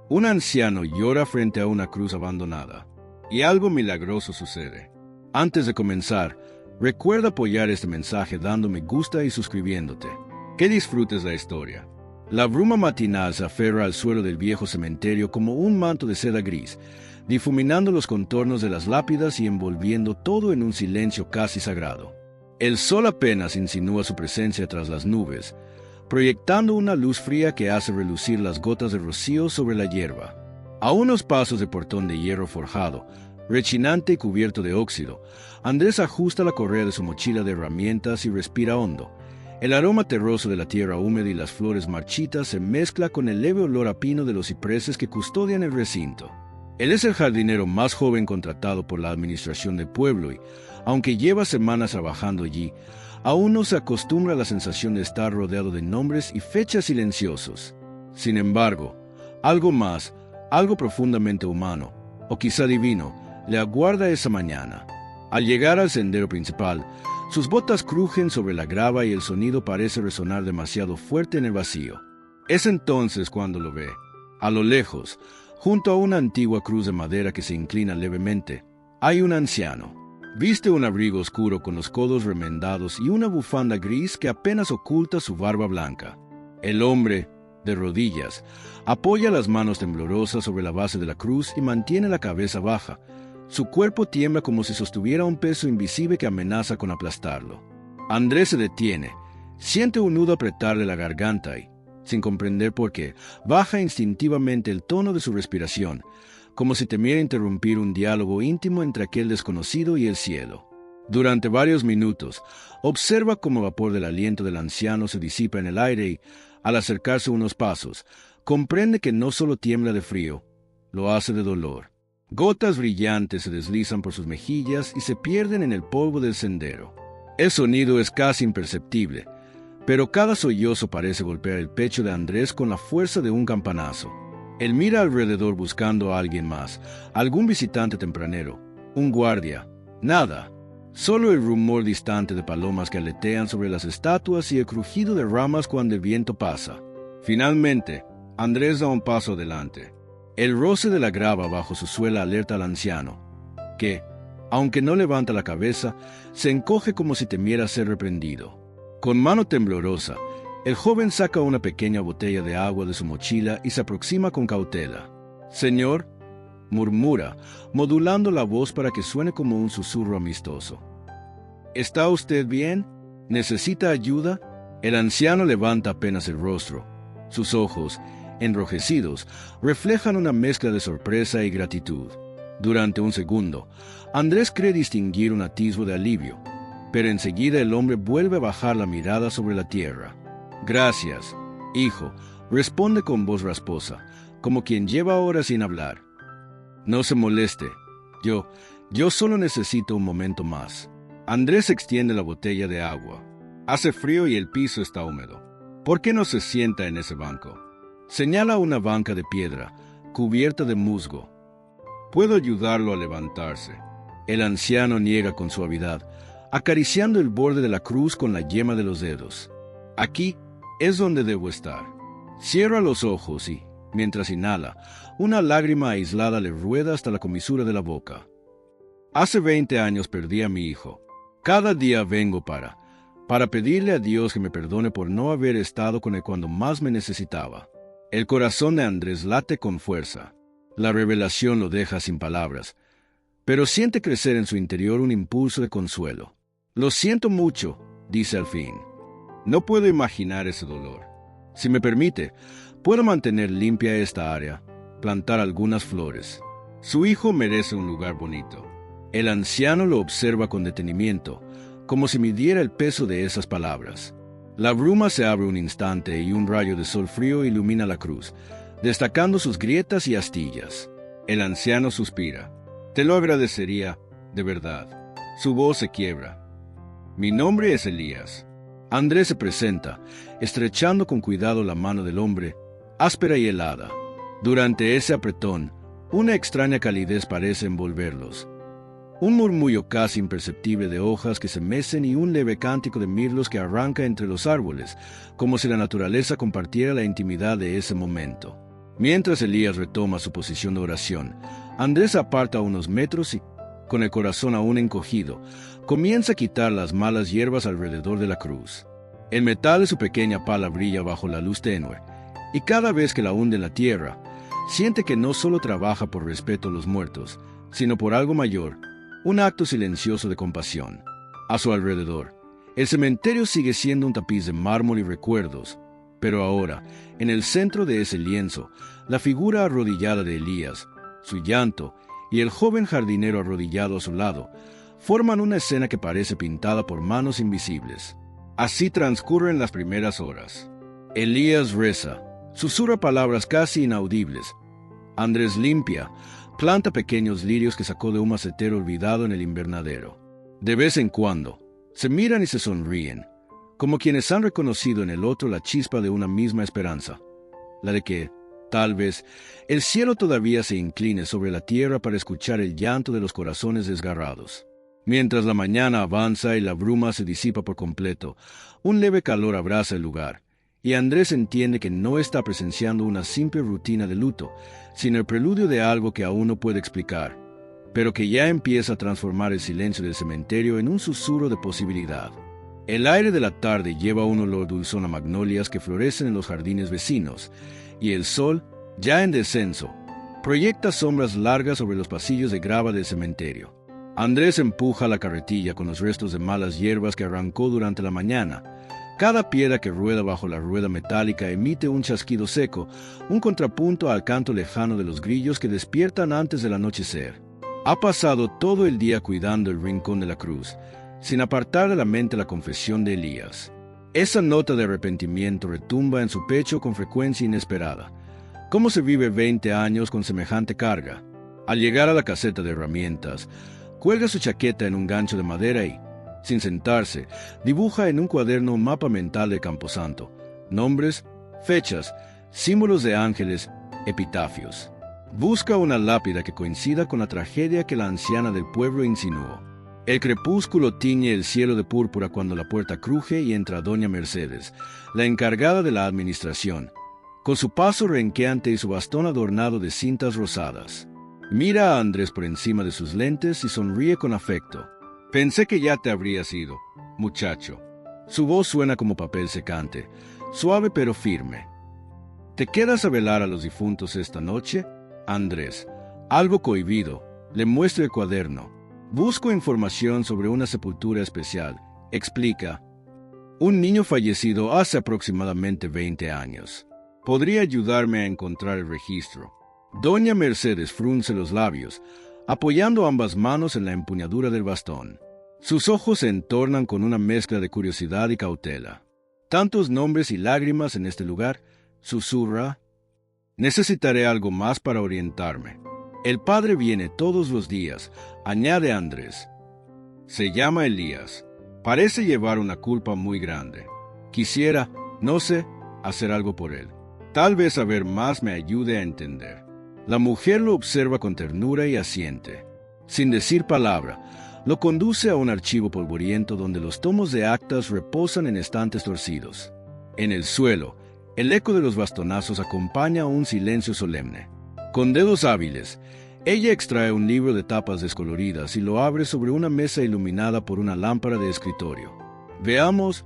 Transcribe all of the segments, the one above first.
Un anciano llora frente a una cruz abandonada, y algo milagroso sucede. Antes de comenzar, recuerda apoyar este mensaje dando me gusta y suscribiéndote. Que disfrutes la historia. La bruma matinal se aferra al suelo del viejo cementerio como un manto de seda gris, difuminando los contornos de las lápidas y envolviendo todo en un silencio casi sagrado. El sol apenas insinúa su presencia tras las nubes, proyectando una luz fría que hace relucir las gotas de rocío sobre la hierba. A unos pasos del portón de hierro forjado, rechinante y cubierto de óxido, Andrés ajusta la correa de su mochila de herramientas y respira hondo. El aroma terroso de la tierra húmeda y las flores marchitas se mezcla con el leve olor a pino de los cipreses que custodian el recinto. Él es el jardinero más joven contratado por la administración del pueblo y, aunque lleva semanas trabajando allí, aún no se acostumbra a la sensación de estar rodeado de nombres y fechas silenciosos. Sin embargo, algo más, algo profundamente humano, o quizá divino, le aguarda esa mañana. Al llegar al sendero principal, sus botas crujen sobre la grava y el sonido parece resonar demasiado fuerte en el vacío. Es entonces cuando lo ve. A lo lejos, junto a una antigua cruz de madera que se inclina levemente, hay un anciano. Viste un abrigo oscuro con los codos remendados y una bufanda gris que apenas oculta su barba blanca. El hombre, de rodillas, apoya las manos temblorosas sobre la base de la cruz y mantiene la cabeza baja. Su cuerpo tiembla como si sostuviera un peso invisible que amenaza con aplastarlo. Andrés se detiene, siente un nudo apretarle la garganta y, sin comprender por qué, baja instintivamente el tono de su respiración, como si temiera interrumpir un diálogo íntimo entre aquel desconocido y el cielo. Durante varios minutos, observa cómo el vapor del aliento del anciano se disipa en el aire y, al acercarse unos pasos, comprende que no solo tiembla de frío, lo hace de dolor. Gotas brillantes se deslizan por sus mejillas y se pierden en el polvo del sendero. El sonido es casi imperceptible, pero cada sollozo parece golpear el pecho de Andrés con la fuerza de un campanazo. Él mira alrededor buscando a alguien más, algún visitante tempranero, un guardia. Nada. Solo el rumor distante de palomas que aletean sobre las estatuas y el crujido de ramas cuando el viento pasa. Finalmente, Andrés da un paso adelante. El roce de la grava bajo su suela alerta al anciano, que, aunque no levanta la cabeza, se encoge como si temiera ser reprendido. Con mano temblorosa, el joven saca una pequeña botella de agua de su mochila y se aproxima con cautela. «Señor», murmura, modulando la voz para que suene como un susurro amistoso. «¿Está usted bien? ¿Necesita ayuda?» El anciano levanta apenas el rostro. Sus ojos, enrojecidos, reflejan una mezcla de sorpresa y gratitud. Durante un segundo, Andrés cree distinguir un atisbo de alivio, pero enseguida el hombre vuelve a bajar la mirada sobre la tierra. «Gracias, hijo», responde con voz rasposa, como quien lleva horas sin hablar. «No se moleste. Yo solo necesito un momento más». Andrés extiende la botella de agua. Hace frío y el piso está húmedo. ¿Por qué no se sienta en ese banco? Señala una banca de piedra, cubierta de musgo. «Puedo ayudarlo a levantarse». El anciano niega con suavidad, acariciando el borde de la cruz con la yema de los dedos. «Aquí es donde debo estar». Cierra los ojos y, mientras inhala, una lágrima aislada le rueda hasta la comisura de la boca. «Hace 20 años perdí a mi hijo. Cada día vengo para pedirle a Dios que me perdone por no haber estado con él cuando más me necesitaba». El corazón de Andrés late con fuerza. La revelación lo deja sin palabras, pero siente crecer en su interior un impulso de consuelo. «Lo siento mucho», dice al fin. «No puedo imaginar ese dolor. Si me permite, puedo mantener limpia esta área, plantar algunas flores. Su hijo merece un lugar bonito». El anciano lo observa con detenimiento, como si midiera el peso de esas palabras. La bruma se abre un instante y un rayo de sol frío ilumina la cruz, destacando sus grietas y astillas. El anciano suspira. «Te lo agradecería, de verdad». Su voz se quiebra. «Mi nombre es Elías». Andrés se presenta, estrechando con cuidado la mano del hombre, áspera y helada. Durante ese apretón, una extraña calidez parece envolverlos. Un murmullo casi imperceptible de hojas que se mecen y un leve cántico de mirlos que arranca entre los árboles, como si la naturaleza compartiera la intimidad de ese momento. Mientras Elías retoma su posición de oración, Andrés aparta unos metros y, con el corazón aún encogido, comienza a quitar las malas hierbas alrededor de la cruz. El metal de su pequeña pala brilla bajo la luz tenue, y cada vez que la hunde en la tierra, siente que no solo trabaja por respeto a los muertos, sino por algo mayor, un acto silencioso de compasión. A su alrededor, el cementerio sigue siendo un tapiz de mármol y recuerdos, pero ahora, en el centro de ese lienzo, la figura arrodillada de Elías, su llanto y el joven jardinero arrodillado a su lado, forman una escena que parece pintada por manos invisibles. Así transcurren las primeras horas. Elías reza, susurra palabras casi inaudibles. Andrés limpia, planta pequeños lirios que sacó de un macetero olvidado en el invernadero. De vez en cuando, se miran y se sonríen, como quienes han reconocido en el otro la chispa de una misma esperanza, la de que, tal vez, el cielo todavía se incline sobre la tierra para escuchar el llanto de los corazones desgarrados. Mientras la mañana avanza y la bruma se disipa por completo, un leve calor abraza el lugar, y Andrés entiende que no está presenciando una simple rutina de luto, sino el preludio de algo que aún no puede explicar, pero que ya empieza a transformar el silencio del cementerio en un susurro de posibilidad. El aire de la tarde lleva un olor dulzón a magnolias que florecen en los jardines vecinos, y el sol, ya en descenso, proyecta sombras largas sobre los pasillos de grava del cementerio. Andrés empuja la carretilla con los restos de malas hierbas que arrancó durante la mañana. Cada piedra que rueda bajo la rueda metálica emite un chasquido seco, un contrapunto al canto lejano de los grillos que despiertan antes del anochecer. Ha pasado todo el día cuidando el rincón de la cruz, sin apartar de la mente la confesión de Elías. Esa nota de arrepentimiento retumba en su pecho con frecuencia inesperada. ¿Cómo se vive 20 años con semejante carga? Al llegar a la caseta de herramientas, cuelga su chaqueta en un gancho de madera y, sin sentarse, dibuja en un cuaderno un mapa mental de Camposanto, nombres, fechas, símbolos de ángeles, epitafios. Busca una lápida que coincida con la tragedia que la anciana del pueblo insinuó. El crepúsculo tiñe el cielo de púrpura cuando la puerta cruje y entra doña Mercedes, la encargada de la administración, con su paso renqueante y su bastón adornado de cintas rosadas. Mira a Andrés por encima de sus lentes y sonríe con afecto. Pensé que ya te habrías ido, muchacho. Su voz suena como papel secante, suave pero firme. ¿Te quedas a velar a los difuntos esta noche? Andrés, algo cohibido, le muestra el cuaderno. Busco información sobre una sepultura especial. Explica. Un niño fallecido hace aproximadamente 20 años. ¿Podría ayudarme a encontrar el registro? Doña Mercedes frunce los labios, apoyando ambas manos en la empuñadura del bastón. Sus ojos se entornan con una mezcla de curiosidad y cautela. Tantos nombres y lágrimas en este lugar, susurra. Necesitaré algo más para orientarme. El padre viene todos los días, añade Andrés. Se llama Elías. Parece llevar una culpa muy grande. Quisiera, no sé, hacer algo por él. Tal vez saber más me ayude a entender. La mujer lo observa con ternura y asiente. Sin decir palabra, lo conduce a un archivo polvoriento donde los tomos de actas reposan en estantes torcidos. En el suelo, el eco de los bastonazos acompaña un silencio solemne. Con dedos hábiles, ella extrae un libro de tapas descoloridas y lo abre sobre una mesa iluminada por una lámpara de escritorio. Veamos,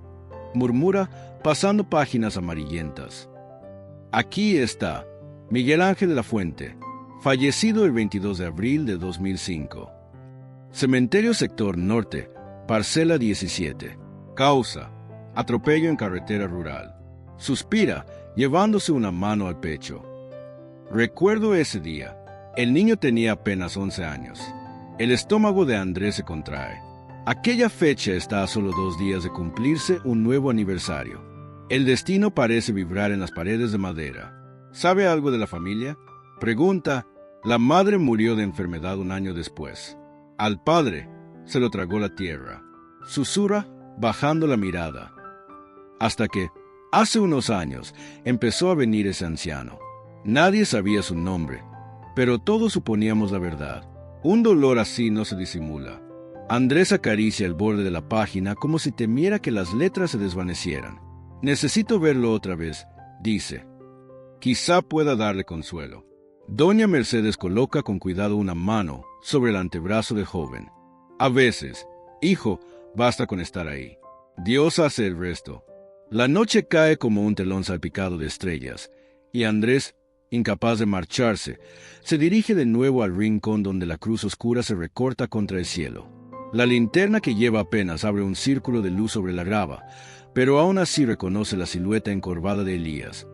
murmura, pasando páginas amarillentas. Aquí está, Miguel Ángel de la Fuente, fallecido el 22 de abril de 2005. Cementerio Sector Norte, parcela 17. Causa, atropello en carretera rural. Suspira, llevándose una mano al pecho. Recuerdo ese día. El niño tenía apenas 11 años. El estómago de Andrés se contrae. Aquella fecha está a solo 2 días de cumplirse un nuevo aniversario. El destino parece vibrar en las paredes de madera. ¿Sabe algo de la familia? Pregunta. La madre murió de enfermedad un año después. Al padre se lo tragó la tierra. Susurra, bajando la mirada. Hasta que, hace unos años, empezó a venir ese anciano. Nadie sabía su nombre, pero todos suponíamos la verdad. Un dolor así no se disimula. Andrés acaricia el borde de la página como si temiera que las letras se desvanecieran. Necesito verlo otra vez, dice. Quizá pueda darle consuelo. Doña Mercedes coloca con cuidado una mano sobre el antebrazo del joven. A veces, hijo, basta con estar ahí. Dios hace el resto. La noche cae como un telón salpicado de estrellas, y Andrés, incapaz de marcharse, se dirige de nuevo al rincón donde la cruz oscura se recorta contra el cielo. La linterna que lleva apenas abre un círculo de luz sobre la grava, pero aún así reconoce la silueta encorvada de Elías.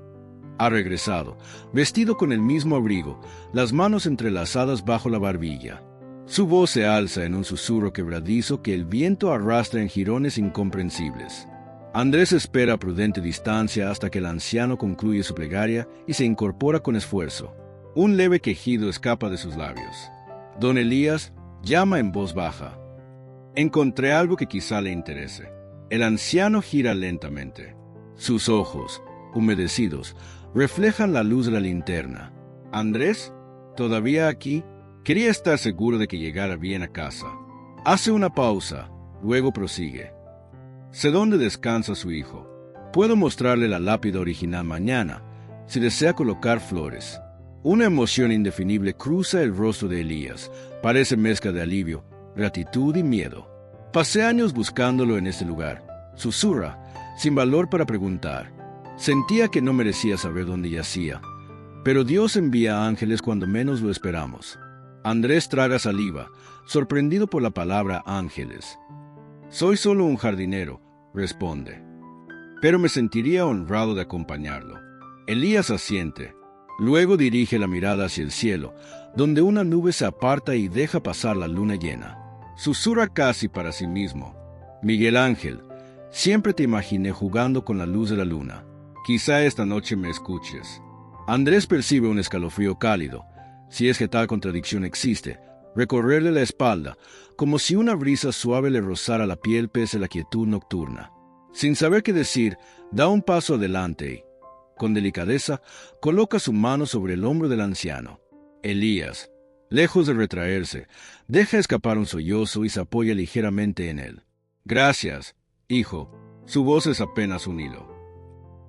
Ha regresado, vestido con el mismo abrigo, las manos entrelazadas bajo la barbilla. Su voz se alza en un susurro quebradizo que el viento arrastra en jirones incomprensibles. Andrés espera a prudente distancia hasta que el anciano concluye su plegaria y se incorpora con esfuerzo. Un leve quejido escapa de sus labios. Don Elías llama en voz baja. Encontré algo que quizá le interese. El anciano gira lentamente. Sus ojos, humedecidos, reflejan la luz de la linterna. ¿Andrés? ¿Todavía aquí? Quería estar seguro de que llegara bien a casa. Hace una pausa, luego prosigue. Sé dónde descansa su hijo. Puedo mostrarle la lápida original mañana, si desea colocar flores. Una emoción indefinible cruza el rostro de Elías. Parece mezcla de alivio, gratitud y miedo. Pasé años buscándolo en este lugar. Susurra, sin valor para preguntar. Sentía que no merecía saber dónde yacía. Pero Dios envía ángeles cuando menos lo esperamos. Andrés traga saliva, sorprendido por la palabra ángeles. Soy solo un jardinero, responde. Pero me sentiría honrado de acompañarlo. Elías asiente. Luego dirige la mirada hacia el cielo, donde una nube se aparta y deja pasar la luna llena. Susurra casi para sí mismo. Miguel Ángel, siempre te imaginé jugando con la luz de la luna. Quizá esta noche me escuches. Andrés percibe un escalofrío cálido, si es que tal contradicción existe, recorrerle la espalda, como si una brisa suave le rozara la piel pese a la quietud nocturna. Sin saber qué decir, da un paso adelante y, con delicadeza, coloca su mano sobre el hombro del anciano. Elías, lejos de retraerse, deja escapar un sollozo y se apoya ligeramente en él. Gracias, hijo. Su voz es apenas un hilo.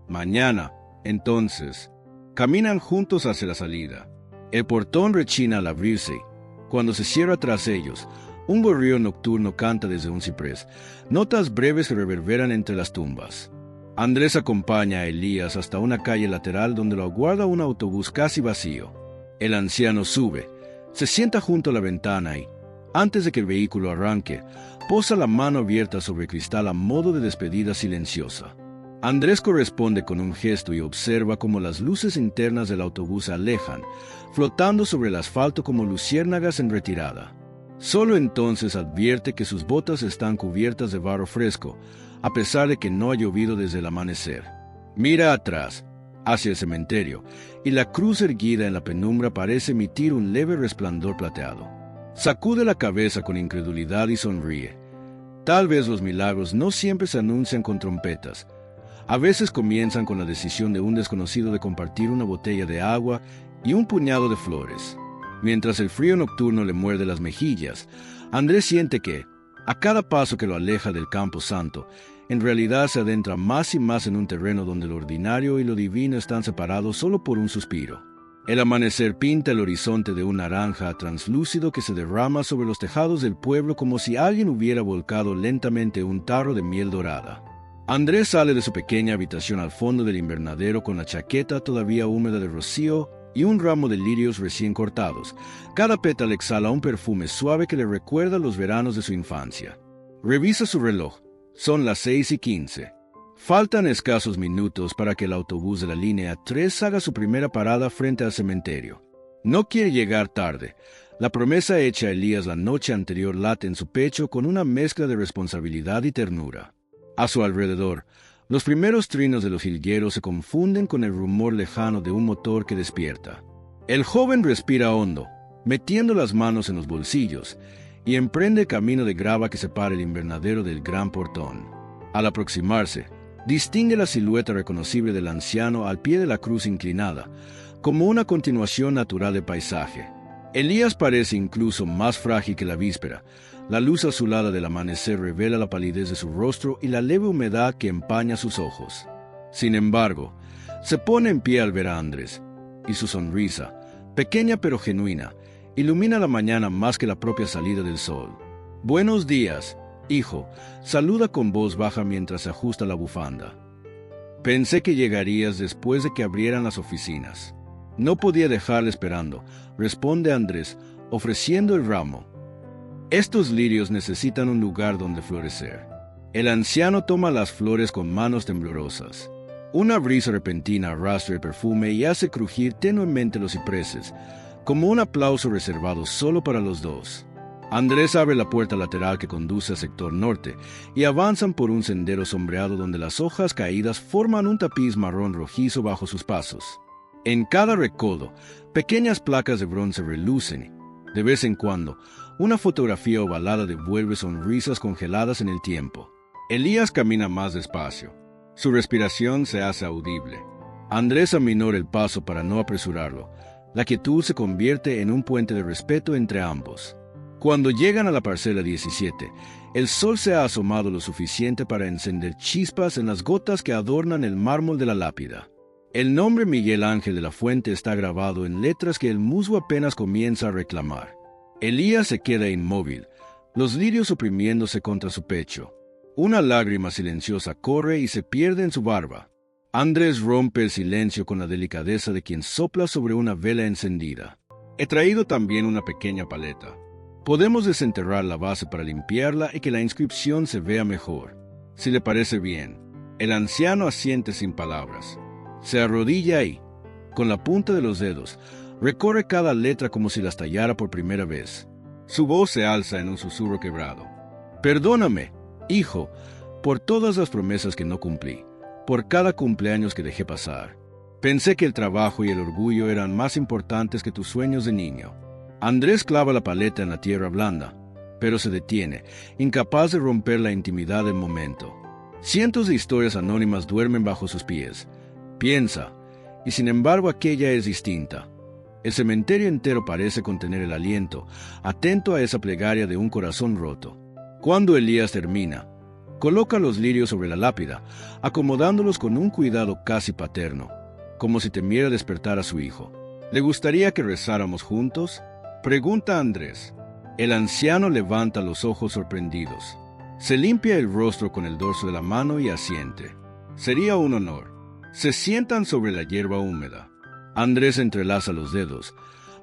Mañana, entonces, caminan juntos hacia la salida. El portón rechina al abrirse. Cuando se cierra tras ellos, un gorrión nocturno canta desde un ciprés, notas breves que reverberan entre las tumbas. Andrés acompaña a Elías hasta una calle lateral donde lo aguarda un autobús casi vacío. El anciano sube, se sienta junto a la ventana y, antes de que el vehículo arranque, posa la mano abierta sobre el cristal a modo de despedida silenciosa. Andrés corresponde con un gesto y observa cómo las luces internas del autobús se alejan, flotando sobre el asfalto como luciérnagas en retirada. Solo entonces advierte que sus botas están cubiertas de barro fresco, a pesar de que no ha llovido desde el amanecer. Mira atrás, hacia el cementerio, y la cruz erguida en la penumbra parece emitir un leve resplandor plateado. Sacude la cabeza con incredulidad y sonríe. Tal vez los milagros no siempre se anuncian con trompetas. A veces comienzan con la decisión de un desconocido de compartir una botella de agua y un puñado de flores. Mientras el frío nocturno le muerde las mejillas, Andrés siente que, a cada paso que lo aleja del campo santo, en realidad se adentra más y más en un terreno donde lo ordinario y lo divino están separados solo por un suspiro. El amanecer pinta el horizonte de un naranja translúcido que se derrama sobre los tejados del pueblo como si alguien hubiera volcado lentamente un tarro de miel dorada. Andrés sale de su pequeña habitación al fondo del invernadero con la chaqueta todavía húmeda de rocío y un ramo de lirios recién cortados. Cada pétalo exhala un perfume suave que le recuerda los veranos de su infancia. Revisa su reloj. Son las 6:15. Faltan escasos minutos para que el autobús de la línea 3 haga su primera parada frente al cementerio. No quiere llegar tarde. La promesa hecha a Elías la noche anterior late en su pecho con una mezcla de responsabilidad y ternura. A su alrededor, los primeros trinos de los jilgueros se confunden con el rumor lejano de un motor que despierta. El joven respira hondo, metiendo las manos en los bolsillos, y emprende el camino de grava que separa el invernadero del gran portón. Al aproximarse, distingue la silueta reconocible del anciano al pie de la cruz inclinada, como una continuación natural del paisaje. Elías parece incluso más frágil que la víspera. La luz azulada del amanecer revela la palidez de su rostro y la leve humedad que empaña sus ojos. Sin embargo, Se pone en pie al ver a Andrés, y su sonrisa, pequeña pero genuina, ilumina la mañana más que la propia salida del sol. «Buenos días, hijo», saluda con voz baja mientras se ajusta la bufanda. «Pensé que llegarías después de que abrieran las oficinas». «No podía dejarle esperando», responde Andrés, ofreciendo el ramo. «Estos lirios necesitan un lugar donde florecer». El anciano toma las flores con manos temblorosas. Una brisa repentina arrastra el perfume y hace crujir tenuemente los cipreses, como un aplauso reservado solo para los dos. Andrés abre la puerta lateral que conduce al sector norte y avanzan por un sendero sombreado donde las hojas caídas forman un tapiz marrón rojizo bajo sus pasos. En cada recodo, pequeñas placas de bronce relucen. De vez en cuando, una fotografía ovalada devuelve sonrisas congeladas en el tiempo. Elías camina más despacio. Su respiración se hace audible. Andrés aminora el paso para no apresurarlo. La quietud se convierte en un puente de respeto entre ambos. Cuando llegan a la parcela 17, el sol se ha asomado lo suficiente para encender chispas en las gotas que adornan el mármol de la lápida. El nombre Miguel Ángel de la Fuente está grabado en letras que el musgo apenas comienza a reclamar. Elías se queda inmóvil, los lirios oprimiéndose contra su pecho. Una lágrima silenciosa corre y se pierde en su barba. Andrés rompe el silencio con la delicadeza de quien sopla sobre una vela encendida. He traído también una pequeña paleta. Podemos desenterrar la base para limpiarla y que la inscripción se vea mejor. Si le parece bien. El anciano asiente sin palabras. Se arrodilla y, con la punta de los dedos, recorre cada letra como si las tallara por primera vez. Su voz se alza en un susurro quebrado. «Perdóname, hijo, por todas las promesas que no cumplí, por cada cumpleaños que dejé pasar. Pensé que el trabajo y el orgullo eran más importantes que tus sueños de niño». Andrés clava la paleta en la tierra blanda, pero se detiene, incapaz de romper la intimidad del momento. Cientos de historias anónimas duermen bajo sus pies. Piensa, y sin embargo aquella es distinta. El cementerio entero parece contener el aliento, atento a esa plegaria de un corazón roto. Cuando Elías termina, coloca los lirios sobre la lápida, acomodándolos con un cuidado casi paterno, como si temiera despertar a su hijo. «¿Le gustaría que rezáramos juntos?», pregunta Andrés. El anciano levanta los ojos sorprendidos. Se limpia el rostro con el dorso de la mano y asiente. «Sería un honor». Se sientan sobre la hierba húmeda. Andrés entrelaza los dedos,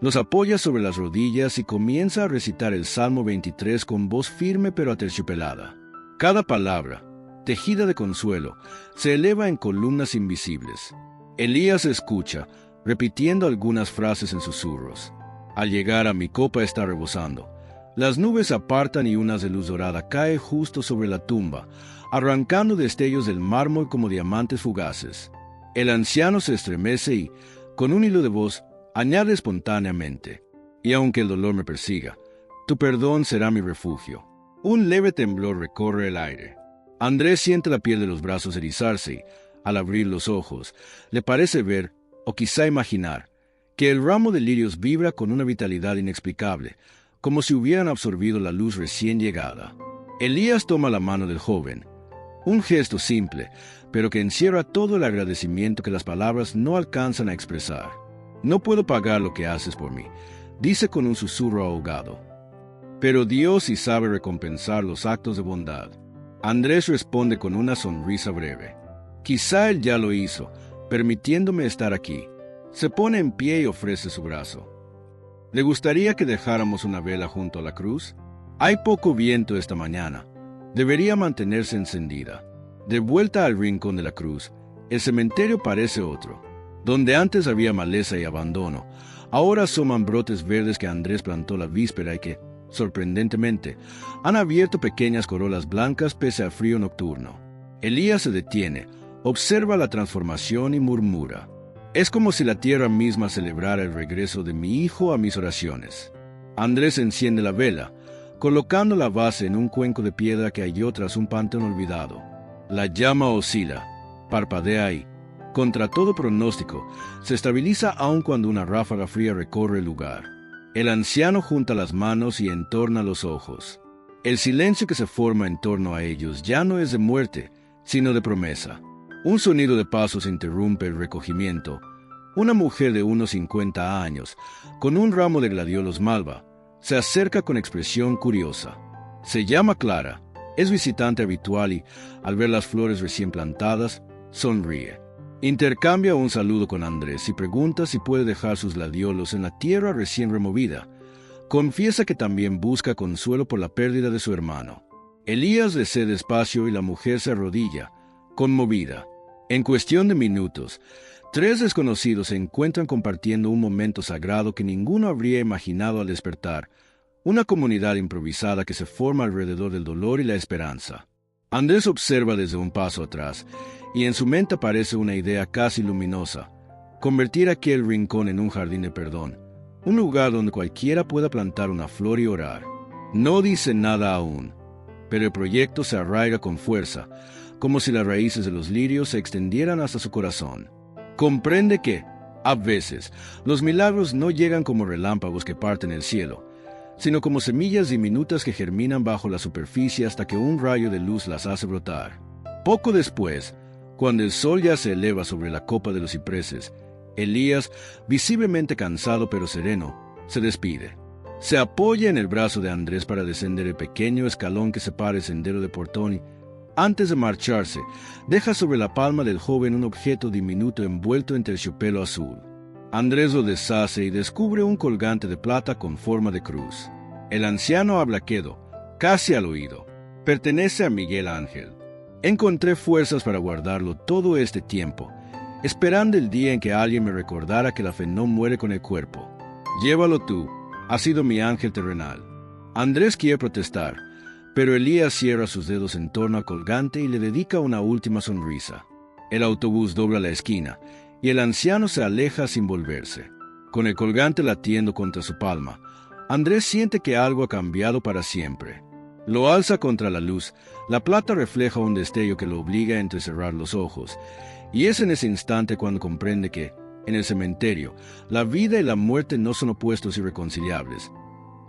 los apoya sobre las rodillas y comienza a recitar el Salmo 23 con voz firme pero aterciopelada. Cada palabra, tejida de consuelo, se eleva en columnas invisibles. Elías escucha, repitiendo algunas frases en susurros. Al llegar a «Mi copa está rebosando». Las nubes se apartan y una de luz dorada cae justo sobre la tumba, arrancando destellos del mármol como diamantes fugaces. El anciano se estremece y, con un hilo de voz, añade espontáneamente: «Y aunque el dolor me persiga, tu perdón será mi refugio». Un leve temblor recorre el aire. Andrés siente la piel de los brazos erizarse y, al abrir los ojos, le parece ver, o quizá imaginar, que el ramo de lirios vibra con una vitalidad inexplicable, como si hubieran absorbido la luz recién llegada. Elías toma la mano del joven. Un gesto simple, pero que encierra todo el agradecimiento que las palabras no alcanzan a expresar. «No puedo pagar lo que haces por mí», dice con un susurro ahogado. «Pero Dios sí sabe recompensar los actos de bondad». Andrés responde con una sonrisa breve. «Quizá él ya lo hizo, permitiéndome estar aquí». Se pone en pie y ofrece su brazo. «¿Le gustaría que dejáramos una vela junto a la cruz? Hay poco viento esta mañana. Debería mantenerse encendida». De vuelta al rincón de la cruz, el cementerio parece otro. Donde antes había maleza y abandono, ahora asoman brotes verdes que Andrés plantó la víspera y que, sorprendentemente, han abierto pequeñas corolas blancas pese al frío nocturno. Elías se detiene, observa la transformación y murmura: «Es como si la tierra misma celebrara el regreso de mi hijo a mis oraciones». Andrés enciende la vela, colocando la base en un cuenco de piedra que halló tras un panteón olvidado. La llama oscila, parpadea y, contra todo pronóstico, se estabiliza aun cuando una ráfaga fría recorre el lugar. El anciano junta las manos y entorna los ojos. El silencio que se forma en torno a ellos ya no es de muerte, sino de promesa. Un sonido de pasos interrumpe el recogimiento. Una mujer de unos 50 años, con un ramo de gladiolos malva, se acerca con expresión curiosa. Se llama Clara, es visitante habitual y, al ver las flores recién plantadas, sonríe. Intercambia un saludo con Andrés y pregunta si puede dejar sus gladiolos en la tierra recién removida. Confiesa que también busca consuelo por la pérdida de su hermano. Elías le cede espacio y la mujer se arrodilla, conmovida. En cuestión de minutos, 3 desconocidos se encuentran compartiendo un momento sagrado que ninguno habría imaginado al despertar, una comunidad improvisada que se forma alrededor del dolor y la esperanza. Andrés observa desde un paso atrás, y en su mente aparece una idea casi luminosa: convertir aquel rincón en un jardín de perdón, un lugar donde cualquiera pueda plantar una flor y orar. No dice nada aún, pero el proyecto se arraiga con fuerza, como si las raíces de los lirios se extendieran hasta su corazón. Comprende que, a veces, los milagros no llegan como relámpagos que parten el cielo, sino como semillas diminutas que germinan bajo la superficie hasta que un rayo de luz las hace brotar. Poco después, cuando el sol ya se eleva sobre la copa de los cipreses, Elías, visiblemente cansado pero sereno, se despide. Se apoya en el brazo de Andrés para descender el pequeño escalón que separa el sendero de Portón y, antes de marcharse, deja sobre la palma del joven un objeto diminuto envuelto en terciopelo azul. Andrés lo deshace y descubre un colgante de plata con forma de cruz. El anciano habla quedo, casi al oído. Pertenece a Miguel Ángel. Encontré fuerzas para guardarlo todo este tiempo, esperando el día en que alguien me recordara que la fe no muere con el cuerpo. Llévalo tú, ha sido mi ángel terrenal. Andrés quiere protestar, pero Elías cierra sus dedos en torno al colgante y le dedica una última sonrisa. El autobús dobla la esquina, y el anciano se aleja sin volverse. Con el colgante latiendo contra su palma, Andrés siente que algo ha cambiado para siempre. Lo alza contra la luz, la plata refleja un destello que lo obliga a entrecerrar los ojos, y es en ese instante cuando comprende que, en el cementerio, la vida y la muerte no son opuestos irreconciliables.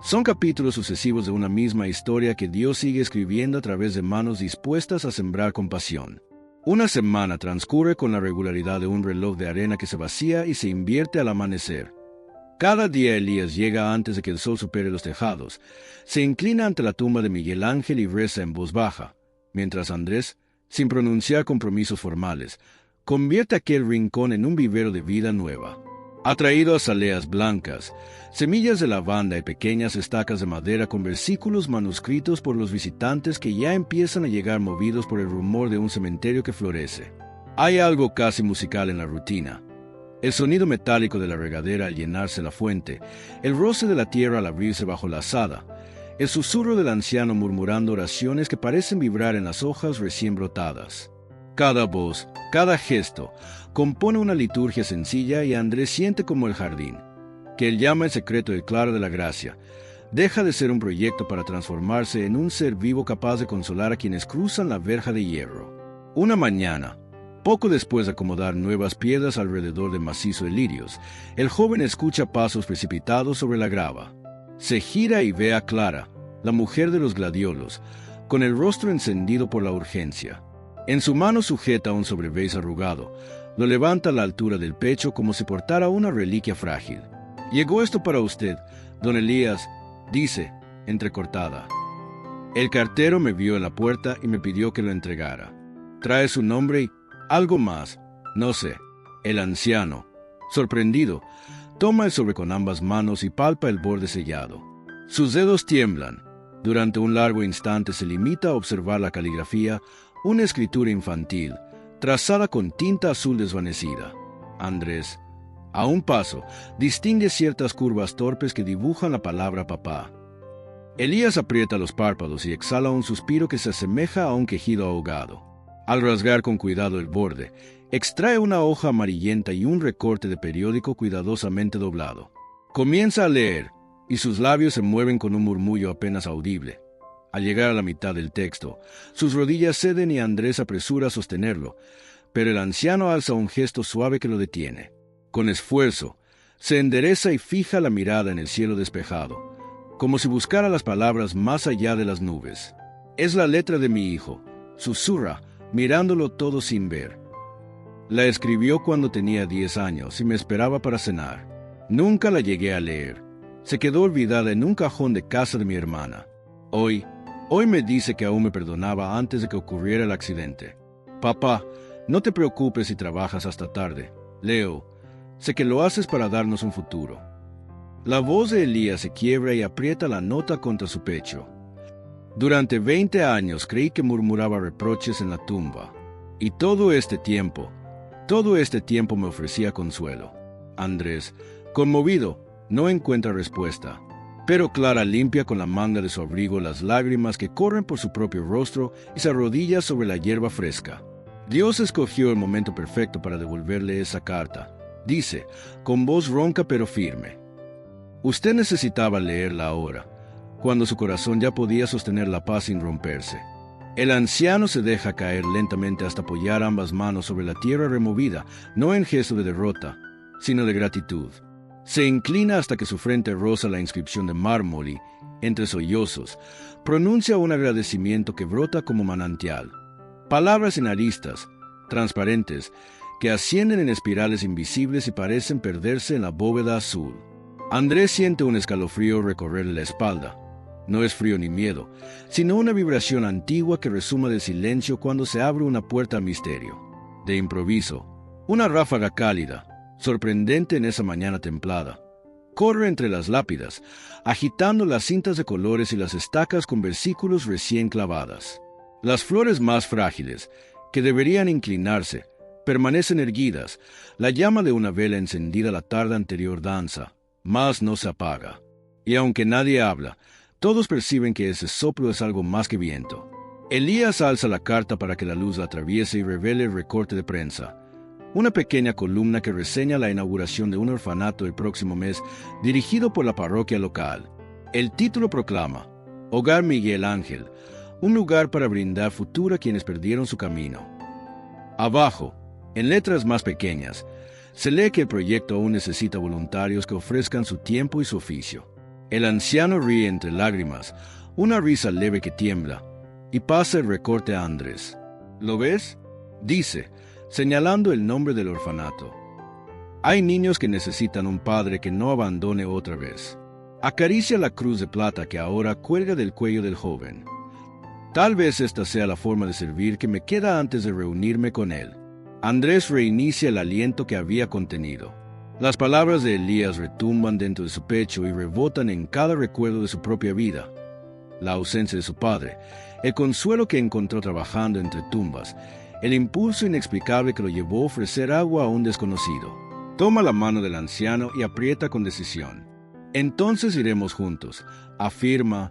Son capítulos sucesivos de una misma historia que Dios sigue escribiendo a través de manos dispuestas a sembrar compasión. Una semana transcurre con la regularidad de un reloj de arena que se vacía y se invierte al amanecer. Cada día Elías llega antes de que el sol supere los tejados, se inclina ante la tumba de Miguel Ángel y reza en voz baja, mientras Andrés, sin pronunciar compromisos formales, convierte aquel rincón en un vivero de vida nueva. Ha traído azaleas blancas, semillas de lavanda y pequeñas estacas de madera con versículos manuscritos por los visitantes que ya empiezan a llegar movidos por el rumor de un cementerio que florece. Hay algo casi musical en la rutina. El sonido metálico de la regadera al llenarse la fuente, el roce de la tierra al abrirse bajo la azada, el susurro del anciano murmurando oraciones que parecen vibrar en las hojas recién brotadas. Cada voz, cada gesto, compone una liturgia sencilla y Andrés siente como el jardín, que él llama el secreto del claro de la gracia, deja de ser un proyecto para transformarse en un ser vivo capaz de consolar a quienes cruzan la verja de hierro. Una mañana, poco después de acomodar nuevas piedras alrededor del macizo de lirios, el joven escucha pasos precipitados sobre la grava. Se gira y ve a Clara, la mujer de los gladiolos, con el rostro encendido por la urgencia. En su mano sujeta un sobrebeis arrugado, lo levanta a la altura del pecho como si portara una reliquia frágil. «Llegó esto para usted, don Elías», dice, entrecortada. «El cartero me vio en la puerta y me pidió que lo entregara. Trae su nombre y algo más, no sé». El anciano, sorprendido, toma el sobre con ambas manos y palpa el borde sellado. Sus dedos tiemblan. Durante un largo instante se limita a observar la caligrafía, una escritura infantil, trazada con tinta azul desvanecida. Andrés, a un paso, distingue ciertas curvas torpes que dibujan la palabra papá. Elías aprieta los párpados y exhala un suspiro que se asemeja a un quejido ahogado. Al rasgar con cuidado el borde, extrae una hoja amarillenta y un recorte de periódico cuidadosamente doblado. Comienza a leer, y sus labios se mueven con un murmullo apenas audible. Al llegar a la mitad del texto, sus rodillas ceden y Andrés apresura a sostenerlo, pero el anciano alza un gesto suave que lo detiene. Con esfuerzo, se endereza y fija la mirada en el cielo despejado, como si buscara las palabras más allá de las nubes. «Es la letra de mi hijo», susurra, mirándolo todo sin ver. La escribió cuando tenía 10 años y me esperaba para cenar. Nunca la llegué a leer. Se quedó olvidada en un cajón de casa de mi hermana. Hoy me dice que aún me perdonaba antes de que ocurriera el accidente. Papá, no te preocupes si trabajas hasta tarde. Leo, sé que lo haces para darnos un futuro. La voz de Elías se quiebra y aprieta la nota contra su pecho. Durante 20 años creí que murmuraba reproches en la tumba. Y todo este tiempo me ofrecía consuelo. Andrés, conmovido, no encuentra respuesta. Pero Clara limpia con la manga de su abrigo las lágrimas que corren por su propio rostro y se arrodilla sobre la hierba fresca. Dios escogió el momento perfecto para devolverle esa carta. Dice, con voz ronca pero firme. Usted necesitaba leerla ahora, cuando su corazón ya podía sostener la paz sin romperse. El anciano se deja caer lentamente hasta apoyar ambas manos sobre la tierra removida, no en gesto de derrota, sino de gratitud. Se inclina hasta que su frente roza la inscripción de mármol y, entre sollozos, pronuncia un agradecimiento que brota como manantial. Palabras en aristas, transparentes, que ascienden en espirales invisibles y parecen perderse en la bóveda azul. Andrés siente un escalofrío recorrerle la espalda. No es frío ni miedo, sino una vibración antigua que resuma del silencio cuando se abre una puerta al misterio. De improviso, una ráfaga cálida, sorprendente en esa mañana templada, corre entre las lápidas, agitando las cintas de colores y las estacas con versículos recién clavadas. Las flores más frágiles, que deberían inclinarse, permanecen erguidas. La llama de una vela encendida la tarde anterior danza, mas no se apaga. Y aunque nadie habla, todos perciben que ese soplo es algo más que viento. Elías alza la carta para que la luz la atraviese y revele el recorte de prensa. Una pequeña columna que reseña la inauguración de un orfanato el próximo mes, dirigido por la parroquia local. El título proclama, Hogar Miguel Ángel, un lugar para brindar futuro a quienes perdieron su camino. Abajo, en letras más pequeñas, se lee que el proyecto aún necesita voluntarios que ofrezcan su tiempo y su oficio. El anciano ríe entre lágrimas, una risa leve que tiembla, y pasa el recorte a Andrés. ¿Lo ves? Dice, señalando el nombre del orfanato. Hay niños que necesitan un padre que no abandone otra vez. Acaricia la cruz de plata que ahora cuelga del cuello del joven. Tal vez esta sea la forma de servir que me queda antes de reunirme con él. Andrés reinicia el aliento que había contenido. Las palabras de Elías retumban dentro de su pecho y rebotan en cada recuerdo de su propia vida. La ausencia de su padre, el consuelo que encontró trabajando entre tumbas, el impulso inexplicable que lo llevó a ofrecer agua a un desconocido. Toma la mano del anciano y aprieta con decisión. Entonces iremos juntos, afirma.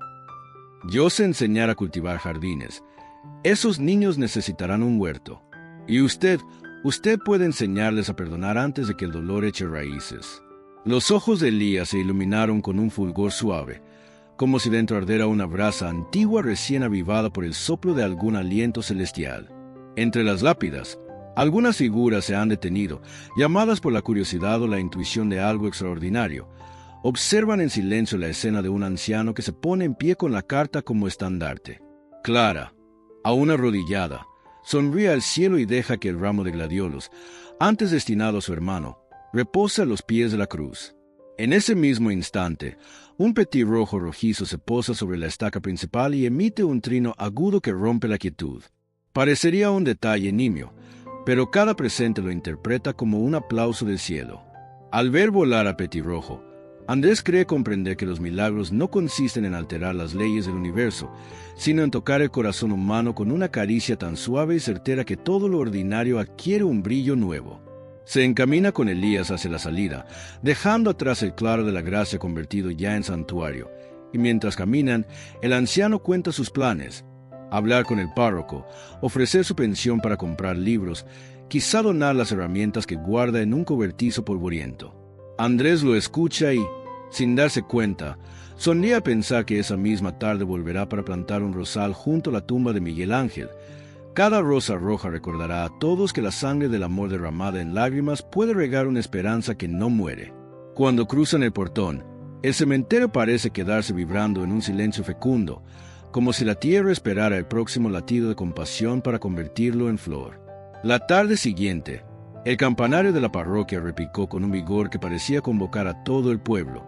Yo sé enseñar a cultivar jardines. Esos niños necesitarán un huerto. Y usted puede enseñarles a perdonar antes de que el dolor eche raíces. Los ojos de Elías se iluminaron con un fulgor suave, como si dentro ardera una brasa antigua recién avivada por el soplo de algún aliento celestial. Entre las lápidas, algunas figuras se han detenido, llamadas por la curiosidad o la intuición de algo extraordinario. Observan en silencio la escena de un anciano que se pone en pie con la carta como estandarte. Clara, aún arrodillada, sonríe al cielo y deja que el ramo de gladiolos, antes destinado a su hermano, repose a los pies de la cruz. En ese mismo instante, un petirrojo rojizo se posa sobre la estaca principal y emite un trino agudo que rompe la quietud. Parecería un detalle nimio, pero cada presente lo interpreta como un aplauso del cielo. Al ver volar a petirrojo, Andrés cree comprender que los milagros no consisten en alterar las leyes del universo, sino en tocar el corazón humano con una caricia tan suave y certera que todo lo ordinario adquiere un brillo nuevo. Se encamina con Elías hacia la salida, dejando atrás el claro de la gracia convertido ya en santuario, y mientras caminan, el anciano cuenta sus planes: hablar con el párroco, ofrecer su pensión para comprar libros, quizá donar las herramientas que guarda en un cobertizo polvoriento. Andrés lo escucha y, sin darse cuenta, sonríe a pensar que esa misma tarde volverá para plantar un rosal junto a la tumba de Miguel Ángel. Cada rosa roja recordará a todos que la sangre del amor derramada en lágrimas puede regar una esperanza que no muere. Cuando cruzan el portón, el cementerio parece quedarse vibrando en un silencio fecundo, como si la tierra esperara el próximo latido de compasión para convertirlo en flor. La tarde siguiente, El campanario de la parroquia repicó con un vigor que parecía convocar a todo el pueblo,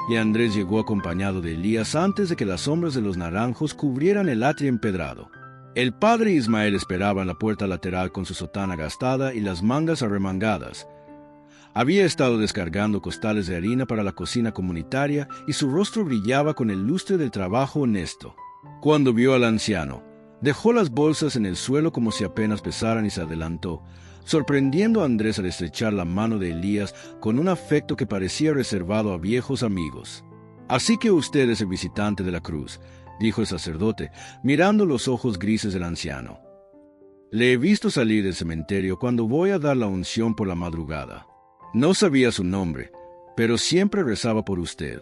y Andrés llegó acompañado de Elías antes de que las sombras de los naranjos cubrieran el atrio empedrado. El padre Ismael esperaba en la puerta lateral con su sotana gastada y las mangas arremangadas. Había estado descargando costales de harina para la cocina comunitaria y su rostro brillaba con el lustre del trabajo honesto. Cuando vio al anciano, dejó las bolsas en el suelo como si apenas pesaran y se adelantó, sorprendiendo a Andrés al estrechar la mano de Elías con un afecto que parecía reservado a viejos amigos. «Así que usted es el visitante de la cruz», dijo el sacerdote, mirando los ojos grises del anciano. «Le he visto salir del cementerio cuando voy a dar la unción por la madrugada. No sabía su nombre, pero siempre rezaba por usted».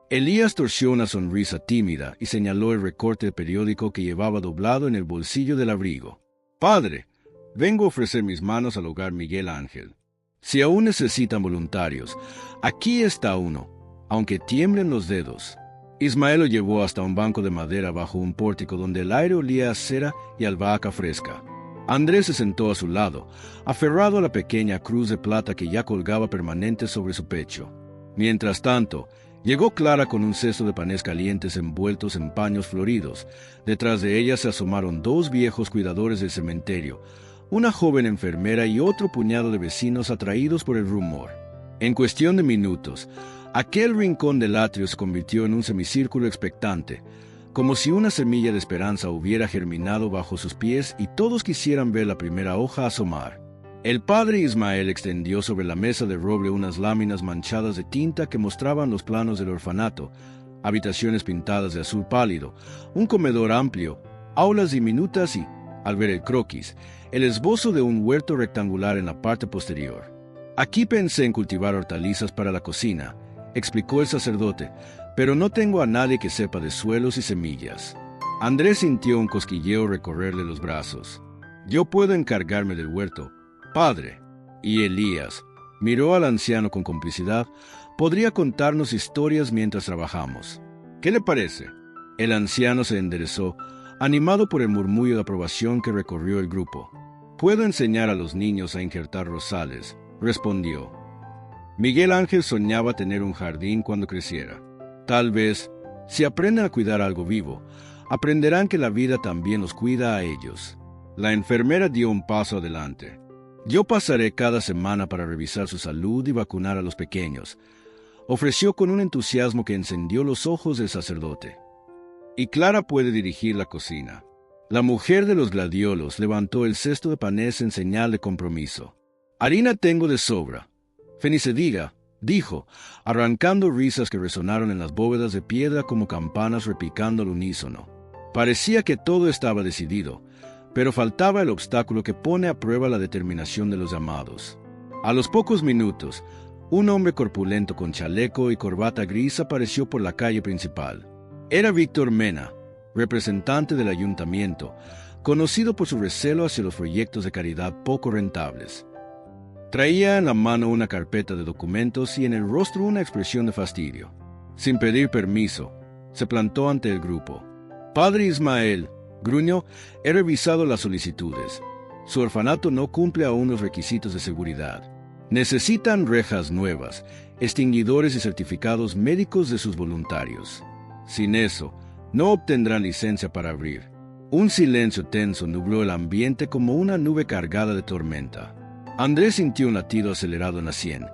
Elías torció una sonrisa tímida y señaló el recorte de periódico que llevaba doblado en el bolsillo del abrigo. «Padre, vengo a ofrecer mis manos al hogar Miguel Ángel. Si aún necesitan voluntarios, aquí está uno, aunque tiemblen los dedos». Ismael lo llevó hasta un banco de madera bajo un pórtico donde el aire olía a cera y albahaca fresca. Andrés se sentó a su lado, aferrado a la pequeña cruz de plata que ya colgaba permanente sobre su pecho. Mientras tanto, llegó Clara con un cesto de panes calientes envueltos en paños floridos. Detrás de ella se asomaron dos viejos cuidadores del cementerio, una joven enfermera y otro puñado de vecinos atraídos por el rumor. En cuestión de minutos, aquel rincón del atrio se convirtió en un semicírculo expectante, como si una semilla de esperanza hubiera germinado bajo sus pies y todos quisieran ver la primera hoja asomar. El padre Ismael extendió sobre la mesa de roble unas láminas manchadas de tinta que mostraban los planos del orfanato, habitaciones pintadas de azul pálido, un comedor amplio, aulas diminutas y, al ver el croquis, el esbozo de un huerto rectangular en la parte posterior. «Aquí pensé en cultivar hortalizas para la cocina», explicó el sacerdote, «pero no tengo a nadie que sepa de suelos y semillas». Andrés sintió un cosquilleo recorrerle los brazos. «Yo puedo encargarme del huerto, padre». Y Elías miró al anciano con complicidad. «Podría contarnos historias mientras trabajamos. ¿Qué le parece?» El anciano se enderezó, animado por el murmullo de aprobación que recorrió el grupo. «Puedo enseñar a los niños a injertar rosales», respondió. Miguel Ángel soñaba tener un jardín cuando creciera. Tal vez, si aprenden a cuidar algo vivo, aprenderán que la vida también los cuida a ellos. La enfermera dio un paso adelante. «Yo pasaré cada semana para revisar su salud y vacunar a los pequeños», ofreció con un entusiasmo que encendió los ojos del sacerdote. «Y Clara puede dirigir la cocina». La mujer de los gladiolos levantó el cesto de panes en señal de compromiso. «Harina tengo de sobra. Fenicediga», dijo, arrancando risas que resonaron en las bóvedas de piedra como campanas repicando al unísono. Parecía que todo estaba decidido, pero faltaba el obstáculo que pone a prueba la determinación de los llamados. A los pocos minutos, un hombre corpulento con chaleco y corbata gris apareció por la calle principal. Era Víctor Mena, representante del ayuntamiento, conocido por su recelo hacia los proyectos de caridad poco rentables. Traía en la mano una carpeta de documentos y en el rostro una expresión de fastidio. Sin pedir permiso, se plantó ante el grupo. «Padre Ismael», gruñó, «he revisado las solicitudes. Su orfanato no cumple aún los requisitos de seguridad. Necesitan rejas nuevas, extinguidores y certificados médicos de sus voluntarios. Sin eso, no obtendrán licencia para abrir». Un silencio tenso nubló el ambiente como una nube cargada de tormenta. Andrés sintió un latido acelerado en la sien.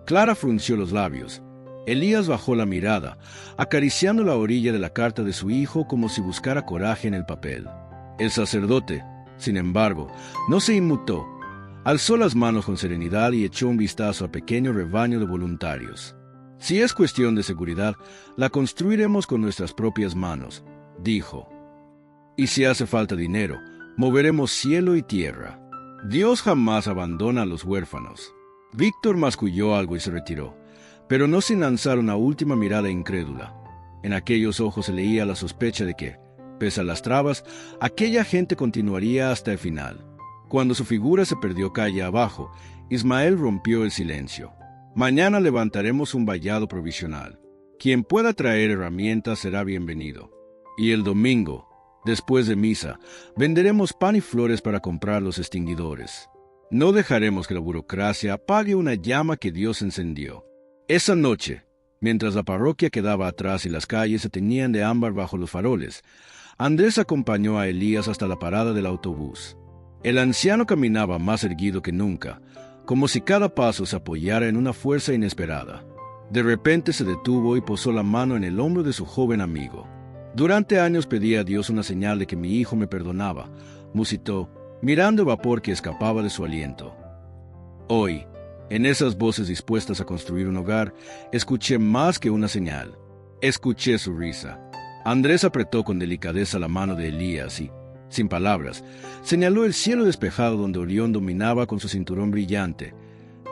Clara frunció los labios. Elías bajó la mirada, acariciando la orilla de la carta de su hijo como si buscara coraje en el papel. El sacerdote, sin embargo, no se inmutó. Alzó las manos con serenidad y echó un vistazo al pequeño rebaño de voluntarios. «Si es cuestión de seguridad, la construiremos con nuestras propias manos», dijo. «Y si hace falta dinero, moveremos cielo y tierra. Dios jamás abandona a los huérfanos». Víctor masculló algo y se retiró, pero no sin lanzar una última mirada incrédula. En aquellos ojos se leía la sospecha de que, pese a las trabas, aquella gente continuaría hasta el final. Cuando su figura se perdió calle abajo, Ismael rompió el silencio. «Mañana levantaremos un vallado provisional. Quien pueda traer herramientas será bienvenido. Y el domingo, después de misa, venderemos pan y flores para comprar los extinguidores». No dejaremos que la burocracia apague una llama que Dios encendió. Esa noche, mientras la parroquia quedaba atrás y las calles se teñían de ámbar bajo los faroles, Andrés acompañó a Elías hasta la parada del autobús. El anciano caminaba más erguido que nunca, como si cada paso se apoyara en una fuerza inesperada. De repente se detuvo y posó la mano en el hombro de su joven amigo. Durante años pedí a Dios una señal de que mi hijo me perdonaba, musitó, mirando el vapor que escapaba de su aliento. Hoy, en esas voces dispuestas a construir un hogar, escuché más que una señal. Escuché su risa. Andrés apretó con delicadeza la mano de Elías y, sin palabras, señaló el cielo despejado donde Orión dominaba con su cinturón brillante,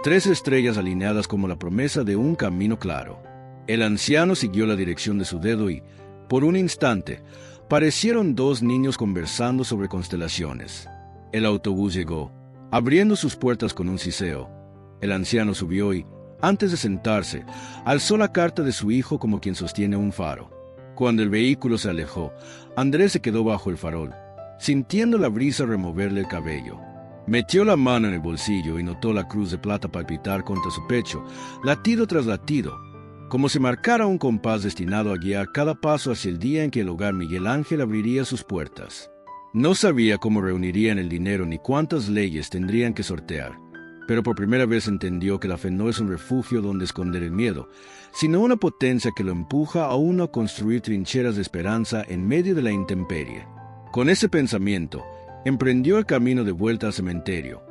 3 estrellas alineadas como la promesa de un camino claro. El anciano siguió la dirección de su dedo y, por un instante, parecieron 2 niños conversando sobre constelaciones. El autobús llegó, abriendo sus puertas con un siseo. El anciano subió y, antes de sentarse, alzó la carta de su hijo como quien sostiene un faro. Cuando el vehículo se alejó, Andrés se quedó bajo el farol, sintiendo la brisa removerle el cabello. Metió la mano en el bolsillo y notó la cruz de plata palpitar contra su pecho, latido tras latido, como si marcara un compás destinado a guiar cada paso hacia el día en que el hogar Miguel Ángel abriría sus puertas. No sabía cómo reunirían el dinero ni cuántas leyes tendrían que sortear, pero por primera vez entendió que la fe no es un refugio donde esconder el miedo, sino una potencia que lo empuja a uno a construir trincheras de esperanza en medio de la intemperie. Con ese pensamiento, emprendió el camino de vuelta al cementerio.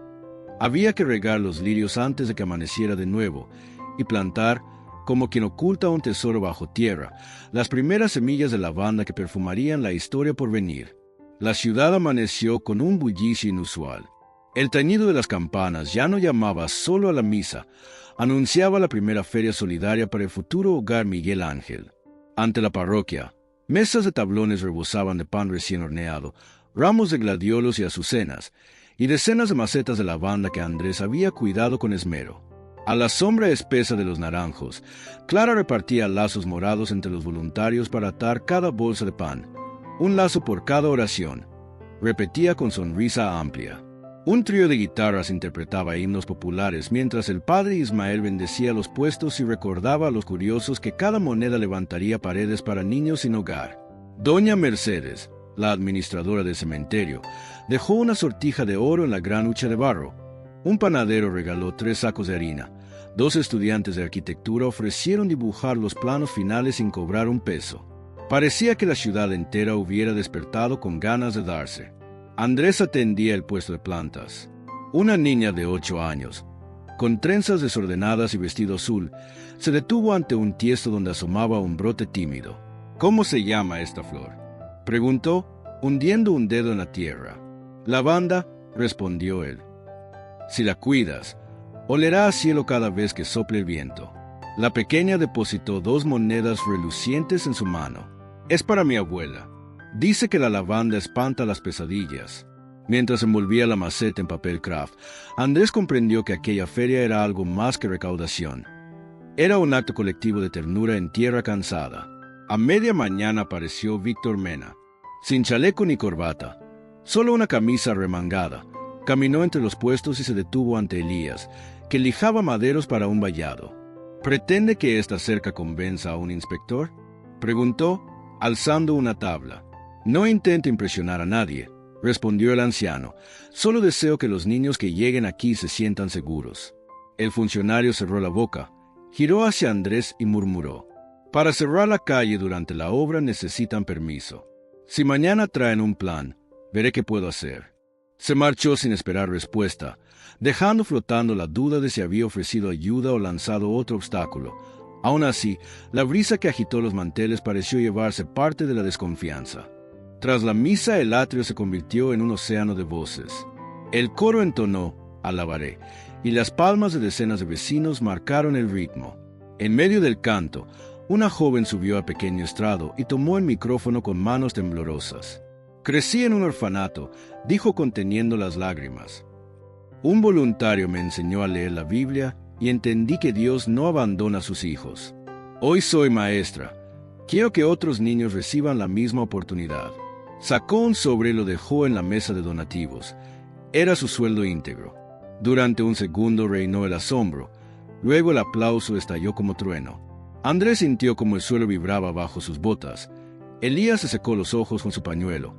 Había que regar los lirios antes de que amaneciera de nuevo y plantar, como quien oculta un tesoro bajo tierra, las primeras semillas de lavanda que perfumarían la historia por venir. La ciudad amaneció con un bullicio inusual. El tañido de las campanas ya no llamaba solo a la misa, anunciaba la primera feria solidaria para el futuro hogar Miguel Ángel. Ante la parroquia, mesas de tablones rebosaban de pan recién horneado, ramos de gladiolos y azucenas, y decenas de macetas de lavanda que Andrés había cuidado con esmero. A la sombra espesa de los naranjos, Clara repartía lazos morados entre los voluntarios para atar cada bolsa de pan, un lazo por cada oración. Repetía con sonrisa amplia. Un trío de guitarras interpretaba himnos populares mientras el padre Ismael bendecía los puestos y recordaba a los curiosos que cada moneda levantaría paredes para niños sin hogar. Doña Mercedes, la administradora del cementerio, dejó una sortija de oro en la gran hucha de barro. Un panadero regaló 3 sacos de harina. 2 estudiantes de arquitectura ofrecieron dibujar los planos finales sin cobrar un peso. Parecía que la ciudad entera hubiera despertado con ganas de darse. Andrés atendía el puesto de plantas. Una niña de 8 años, con trenzas desordenadas y vestido azul, se detuvo ante un tiesto donde asomaba un brote tímido. «¿Cómo se llama esta flor?», preguntó, hundiendo un dedo en la tierra. «Lavanda», respondió él. «Si la cuidas, olerá a cielo cada vez que sople el viento». La pequeña depositó 2 monedas relucientes en su mano. «Es para mi abuela. Dice que la lavanda espanta las pesadillas». Mientras envolvía la maceta en papel craft, Andrés comprendió que aquella feria era algo más que recaudación. Era un acto colectivo de ternura en tierra cansada. A media mañana apareció Víctor Mena, sin chaleco ni corbata, solo una camisa remangada. Caminó entre los puestos y se detuvo ante Elías, que lijaba maderos para un vallado. «¿Pretende que esta cerca convenza a un inspector?», preguntó, alzando una tabla. «No intento impresionar a nadie», respondió el anciano. «Solo deseo que los niños que lleguen aquí se sientan seguros». El funcionario cerró la boca, giró hacia Andrés y murmuró: «Para cerrar la calle durante la obra necesitan permiso. Si mañana traen un plan, veré qué puedo hacer». Se marchó sin esperar respuesta, dejando flotando la duda de si había ofrecido ayuda o lanzado otro obstáculo. Aún así, la brisa que agitó los manteles pareció llevarse parte de la desconfianza. Tras la misa, el atrio se convirtió en un océano de voces. El coro entonó «Alabaré», y las palmas de decenas de vecinos marcaron el ritmo. En medio del canto, una joven subió al pequeño estrado y tomó el micrófono con manos temblorosas. «Crecí en un orfanato», dijo conteniendo las lágrimas. «Un voluntario me enseñó a leer la Biblia y entendí que Dios no abandona a sus hijos. Hoy soy maestra. Quiero que otros niños reciban la misma oportunidad». Sacó un sobre y lo dejó en la mesa de donativos. Era su sueldo íntegro. Durante un segundo reinó el asombro. Luego el aplauso estalló como trueno. Andrés sintió como el suelo vibraba bajo sus botas. Elías se secó los ojos con su pañuelo.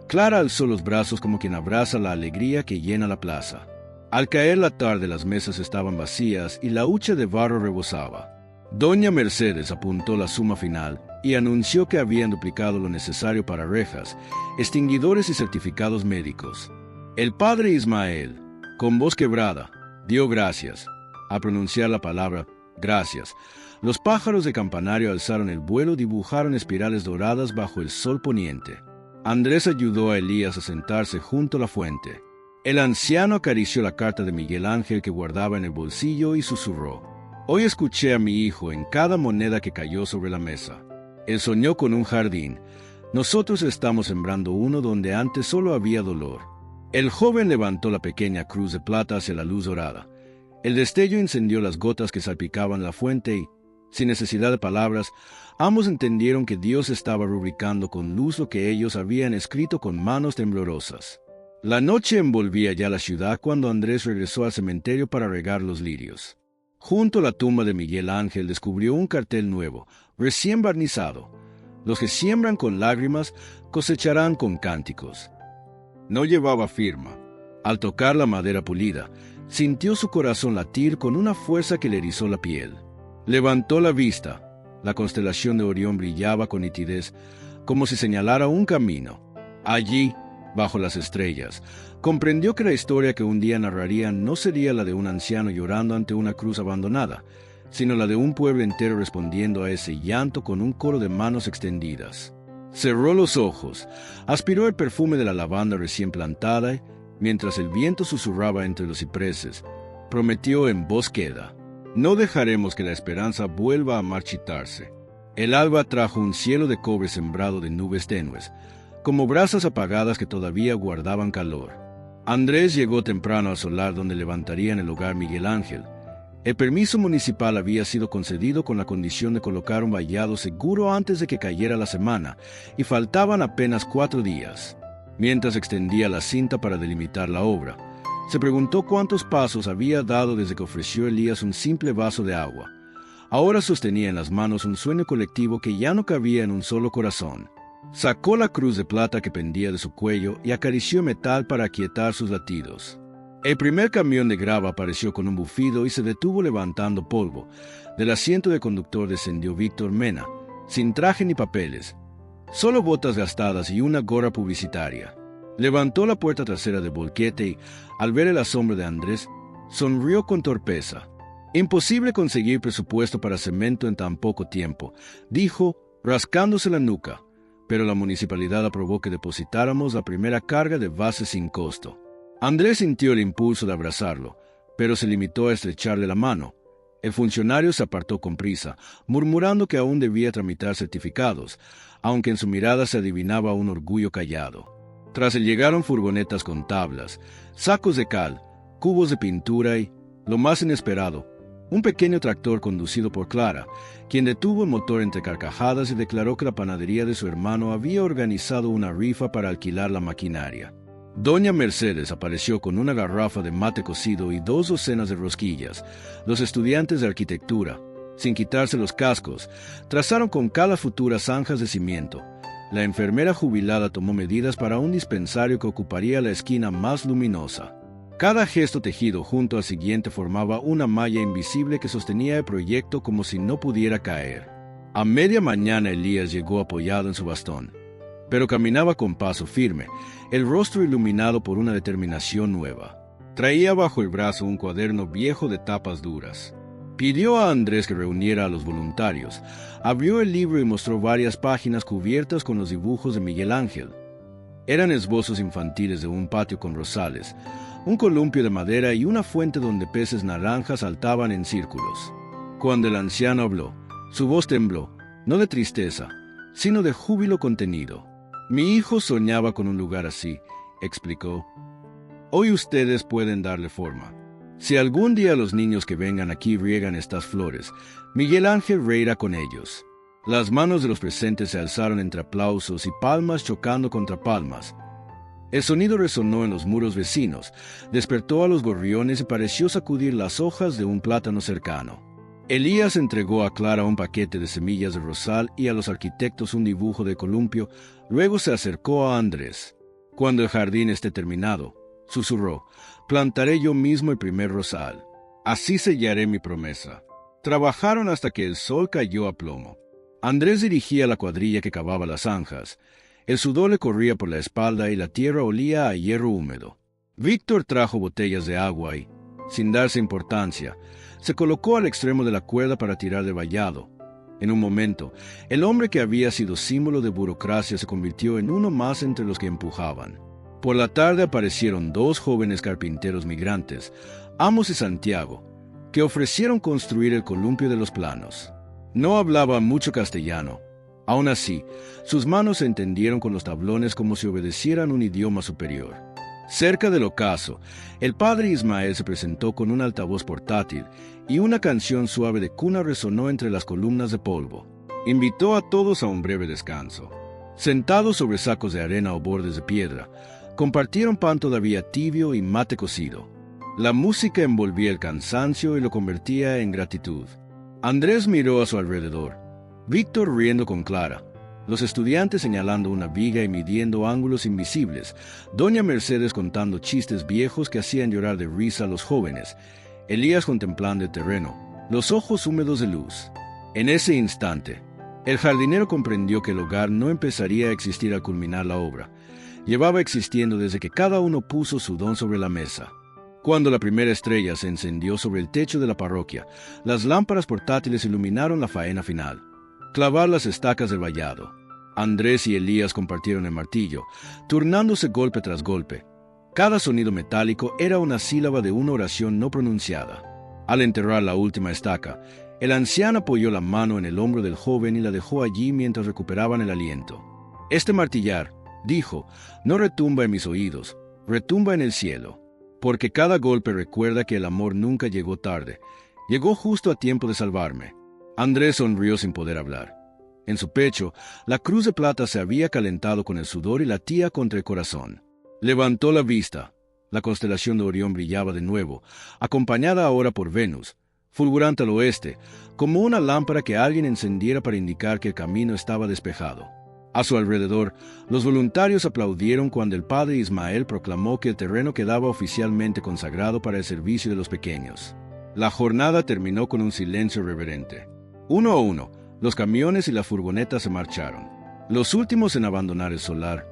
Clara alzó los brazos como quien abraza la alegría que llena la plaza. Al caer la tarde las mesas estaban vacías y la hucha de barro rebosaba. Doña Mercedes apuntó la suma final y anunció que habían duplicado lo necesario para rejas, extinguidores y certificados médicos. El padre Ismael, con voz quebrada, dio gracias. Al pronunciar la palabra gracias, los pájaros de campanario alzaron el vuelo y dibujaron espirales doradas bajo el sol poniente. Andrés ayudó a Elías a sentarse junto a la fuente. El anciano acarició la carta de Miguel Ángel que guardaba en el bolsillo y susurró: «Hoy escuché a mi hijo en cada moneda que cayó sobre la mesa. Él soñó con un jardín. Nosotros estamos sembrando uno donde antes solo había dolor». El joven levantó la pequeña cruz de plata hacia la luz dorada. El destello incendió las gotas que salpicaban la fuente y, sin necesidad de palabras, ambos entendieron que Dios estaba rubricando con luz lo que ellos habían escrito con manos temblorosas. La noche envolvía ya la ciudad cuando Andrés regresó al cementerio para regar los lirios. Junto a la tumba de Miguel Ángel descubrió un cartel nuevo, recién barnizado: «Los que siembran con lágrimas cosecharán con cánticos». No llevaba firma. Al tocar la madera pulida, sintió su corazón latir con una fuerza que le erizó la piel. Levantó la vista. La constelación de Orión brillaba con nitidez, como si señalara un camino. Allí, bajo las estrellas, comprendió que la historia que un día narraría no sería la de un anciano llorando ante una cruz abandonada, sino la de un pueblo entero respondiendo a ese llanto con un coro de manos extendidas. Cerró los ojos, aspiró el perfume de la lavanda recién plantada y, mientras el viento susurraba entre los cipreses, prometió en voz queda: «No dejaremos que la esperanza vuelva a marchitarse». El alba trajo un cielo de cobre sembrado de nubes tenues, como brasas apagadas que todavía guardaban calor. Andrés llegó temprano al solar donde levantarían el hogar Miguel Ángel. El permiso municipal había sido concedido con la condición de colocar un vallado seguro antes de que cayera la semana, y faltaban apenas 4 días. Mientras extendía la cinta para delimitar la obra, se preguntó cuántos pasos había dado desde que ofreció Elías un simple vaso de agua. Ahora sostenía en las manos un sueño colectivo que ya no cabía en un solo corazón. Sacó la cruz de plata que pendía de su cuello y acarició metal para aquietar sus latidos. El primer camión de grava apareció con un bufido y se detuvo levantando polvo. Del asiento de conductor descendió Víctor Mena, sin traje ni papeles, solo botas gastadas y una gorra publicitaria. Levantó la puerta trasera del volquete y, al ver el asombro de Andrés, sonrió con torpeza. «Imposible conseguir presupuesto para cemento en tan poco tiempo», dijo, rascándose la nuca, «pero la municipalidad aprobó que depositáramos la primera carga de base sin costo». Andrés sintió el impulso de abrazarlo, pero se limitó a estrecharle la mano. El funcionario se apartó con prisa, murmurando que aún debía tramitar certificados, aunque en su mirada se adivinaba un orgullo callado. Tras él llegaron furgonetas con tablas, sacos de cal, cubos de pintura y, lo más inesperado, un pequeño tractor conducido por Clara, quien detuvo el motor entre carcajadas y declaró que la panadería de su hermano había organizado una rifa para alquilar la maquinaria. Doña Mercedes apareció con una garrafa de mate cocido y 2 docenas de rosquillas. Los estudiantes de arquitectura, sin quitarse los cascos, trazaron con cal futuras zanjas de cimiento. La enfermera jubilada tomó medidas para un dispensario que ocuparía la esquina más luminosa. Cada gesto tejido junto al siguiente formaba una malla invisible que sostenía el proyecto como si no pudiera caer. A media mañana Elías llegó apoyado en su bastón, pero caminaba con paso firme, el rostro iluminado por una determinación nueva. Traía bajo el brazo un cuaderno viejo de tapas duras. Pidió a Andrés que reuniera a los voluntarios, abrió el libro y mostró varias páginas cubiertas con los dibujos de Miguel Ángel. Eran esbozos infantiles de un patio con rosales, un columpio de madera y una fuente donde peces naranjas saltaban en círculos. Cuando el anciano habló, su voz tembló, no de tristeza, sino de júbilo contenido. «Mi hijo soñaba con un lugar así», explicó. «Hoy ustedes pueden darle forma. Si algún día los niños que vengan aquí riegan estas flores, Miguel Ángel reirá con ellos». Las manos de los presentes se alzaron entre aplausos y palmas chocando contra palmas. El sonido resonó en los muros vecinos, despertó a los gorriones y pareció sacudir las hojas de un plátano cercano. Elías entregó a Clara un paquete de semillas de rosal y a los arquitectos un dibujo de columpio, luego se acercó a Andrés. «Cuando el jardín esté terminado», susurró, «plantaré yo mismo el primer rosal. Así sellaré mi promesa». Trabajaron hasta que el sol cayó a plomo. Andrés dirigía la cuadrilla que cavaba las zanjas. El sudor le corría por la espalda y la tierra olía a hierro húmedo. Víctor trajo botellas de agua y, sin darse importancia, se colocó al extremo de la cuerda para tirar del vallado. En un momento, el hombre que había sido símbolo de burocracia se convirtió en uno más entre los que empujaban. Por la tarde aparecieron dos jóvenes carpinteros migrantes, Amos y Santiago, que ofrecieron construir el columpio de los planos. No hablaban mucho castellano. Aún así, sus manos se entendieron con los tablones como si obedecieran un idioma superior. Cerca del ocaso, el padre Ismael se presentó con un altavoz portátil y una canción suave de cuna resonó entre las columnas de polvo. Invitó a todos a un breve descanso. Sentados sobre sacos de arena o bordes de piedra, compartieron pan todavía tibio y mate cocido. La música envolvía el cansancio y lo convertía en gratitud. Andrés miró a su alrededor. Víctor riendo con Clara, los estudiantes señalando una viga y midiendo ángulos invisibles, doña Mercedes contando chistes viejos que hacían llorar de risa a los jóvenes, Elías contemplando el terreno, los ojos húmedos de luz. En ese instante, el jardinero comprendió que el hogar no empezaría a existir al culminar la obra. Llevaba existiendo desde que cada uno puso su don sobre la mesa. Cuando la primera estrella se encendió sobre el techo de la parroquia, las lámparas portátiles iluminaron la faena final. Clavar las estacas del vallado. Andrés y Elías compartieron el martillo, turnándose golpe tras golpe. Cada sonido metálico era una sílaba de una oración no pronunciada. Al enterrar la última estaca, el anciano apoyó la mano en el hombro del joven y la dejó allí mientras recuperaban el aliento. «Este martillar», dijo, «no retumba en mis oídos, retumba en el cielo. Porque cada golpe recuerda que el amor nunca llegó tarde. Llegó justo a tiempo de salvarme». Andrés sonrió sin poder hablar. En su pecho, la cruz de plata se había calentado con el sudor y latía contra el corazón. Levantó la vista. La constelación de Orión brillaba de nuevo, acompañada ahora por Venus, fulgurante al oeste, como una lámpara que alguien encendiera para indicar que el camino estaba despejado. A su alrededor, los voluntarios aplaudieron cuando el padre Ismael proclamó que el terreno quedaba oficialmente consagrado para el servicio de los pequeños. La jornada terminó con un silencio reverente. Uno a uno, los camiones y la furgoneta se marcharon. Los últimos en abandonar el solar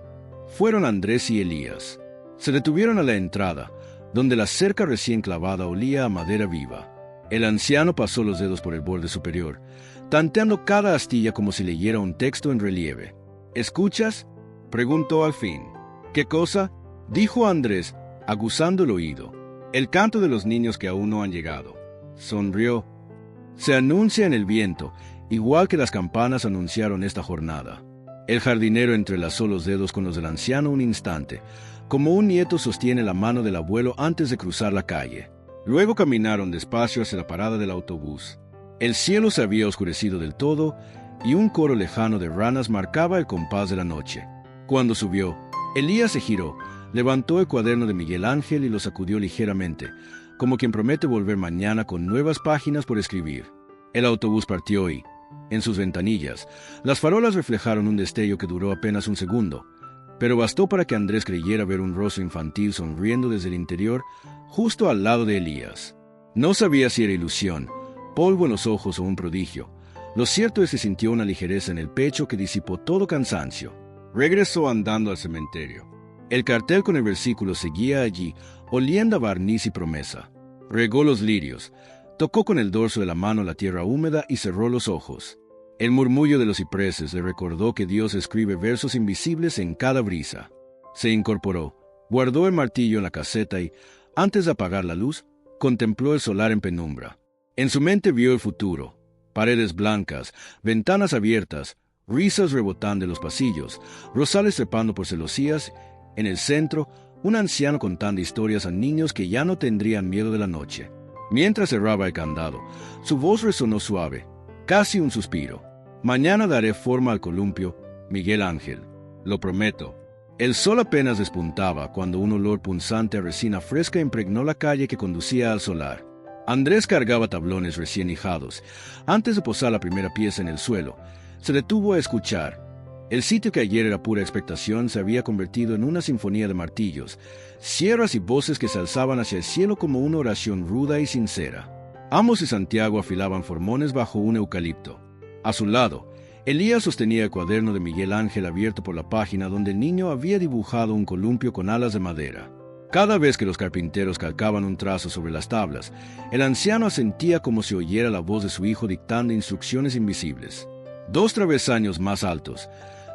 fueron Andrés y Elías. Se detuvieron a la entrada, donde la cerca recién clavada olía a madera viva. El anciano pasó los dedos por el borde superior, tanteando cada astilla como si leyera un texto en relieve. «¿Escuchas?», preguntó al fin. «¿Qué cosa?», dijo Andrés, aguzando el oído. «El canto de los niños que aún no han llegado». Sonrió. «Se anuncia en el viento, igual que las campanas anunciaron esta jornada». El jardinero entrelazó los dedos con los del anciano un instante, como un nieto sostiene la mano del abuelo antes de cruzar la calle. Luego caminaron despacio hacia la parada del autobús. El cielo se había oscurecido del todo y un coro lejano de ranas marcaba el compás de la noche. Cuando subió, Elías se giró, levantó el cuaderno de Miguel Ángel y lo sacudió ligeramente, como quien promete volver mañana con nuevas páginas por escribir. El autobús partió y, en sus ventanillas, las farolas reflejaron un destello que duró apenas un segundo, pero bastó para que Andrés creyera ver un rostro infantil sonriendo desde el interior, justo al lado de Elías. No sabía si era ilusión, polvo en los ojos o un prodigio. Lo cierto es que sintió una ligereza en el pecho que disipó todo cansancio. Regresó andando al cementerio. El cartel con el versículo seguía allí, oliendo a barniz y promesa. Regó los lirios, tocó con el dorso de la mano la tierra húmeda y cerró los ojos. El murmullo de los cipreses le recordó que Dios escribe versos invisibles en cada brisa. Se incorporó, guardó el martillo en la caseta y, antes de apagar la luz, contempló el solar en penumbra. En su mente vio el futuro. Paredes blancas, ventanas abiertas, risas rebotando en los pasillos, rosales trepando por celosías. En el centro, un anciano contando historias a niños que ya no tendrían miedo de la noche. Mientras cerraba el candado, su voz resonó suave, casi un suspiro. «Mañana daré forma al columpio, Miguel Ángel. Lo prometo». El sol apenas despuntaba cuando un olor punzante a resina fresca impregnó la calle que conducía al solar. Andrés cargaba tablones recién hijados. Antes de posar la primera pieza en el suelo, se detuvo a escuchar. El sitio que ayer era pura expectación se había convertido en una sinfonía de martillos, sierras y voces que se alzaban hacia el cielo como una oración ruda y sincera. Amos y Santiago afilaban formones bajo un eucalipto. A su lado, Elías sostenía el cuaderno de Miguel Ángel abierto por la página donde el niño había dibujado un columpio con alas de madera. Cada vez que los carpinteros calcaban un trazo sobre las tablas, el anciano asentía como si oyera la voz de su hijo dictando instrucciones invisibles. 2 travesaños más altos,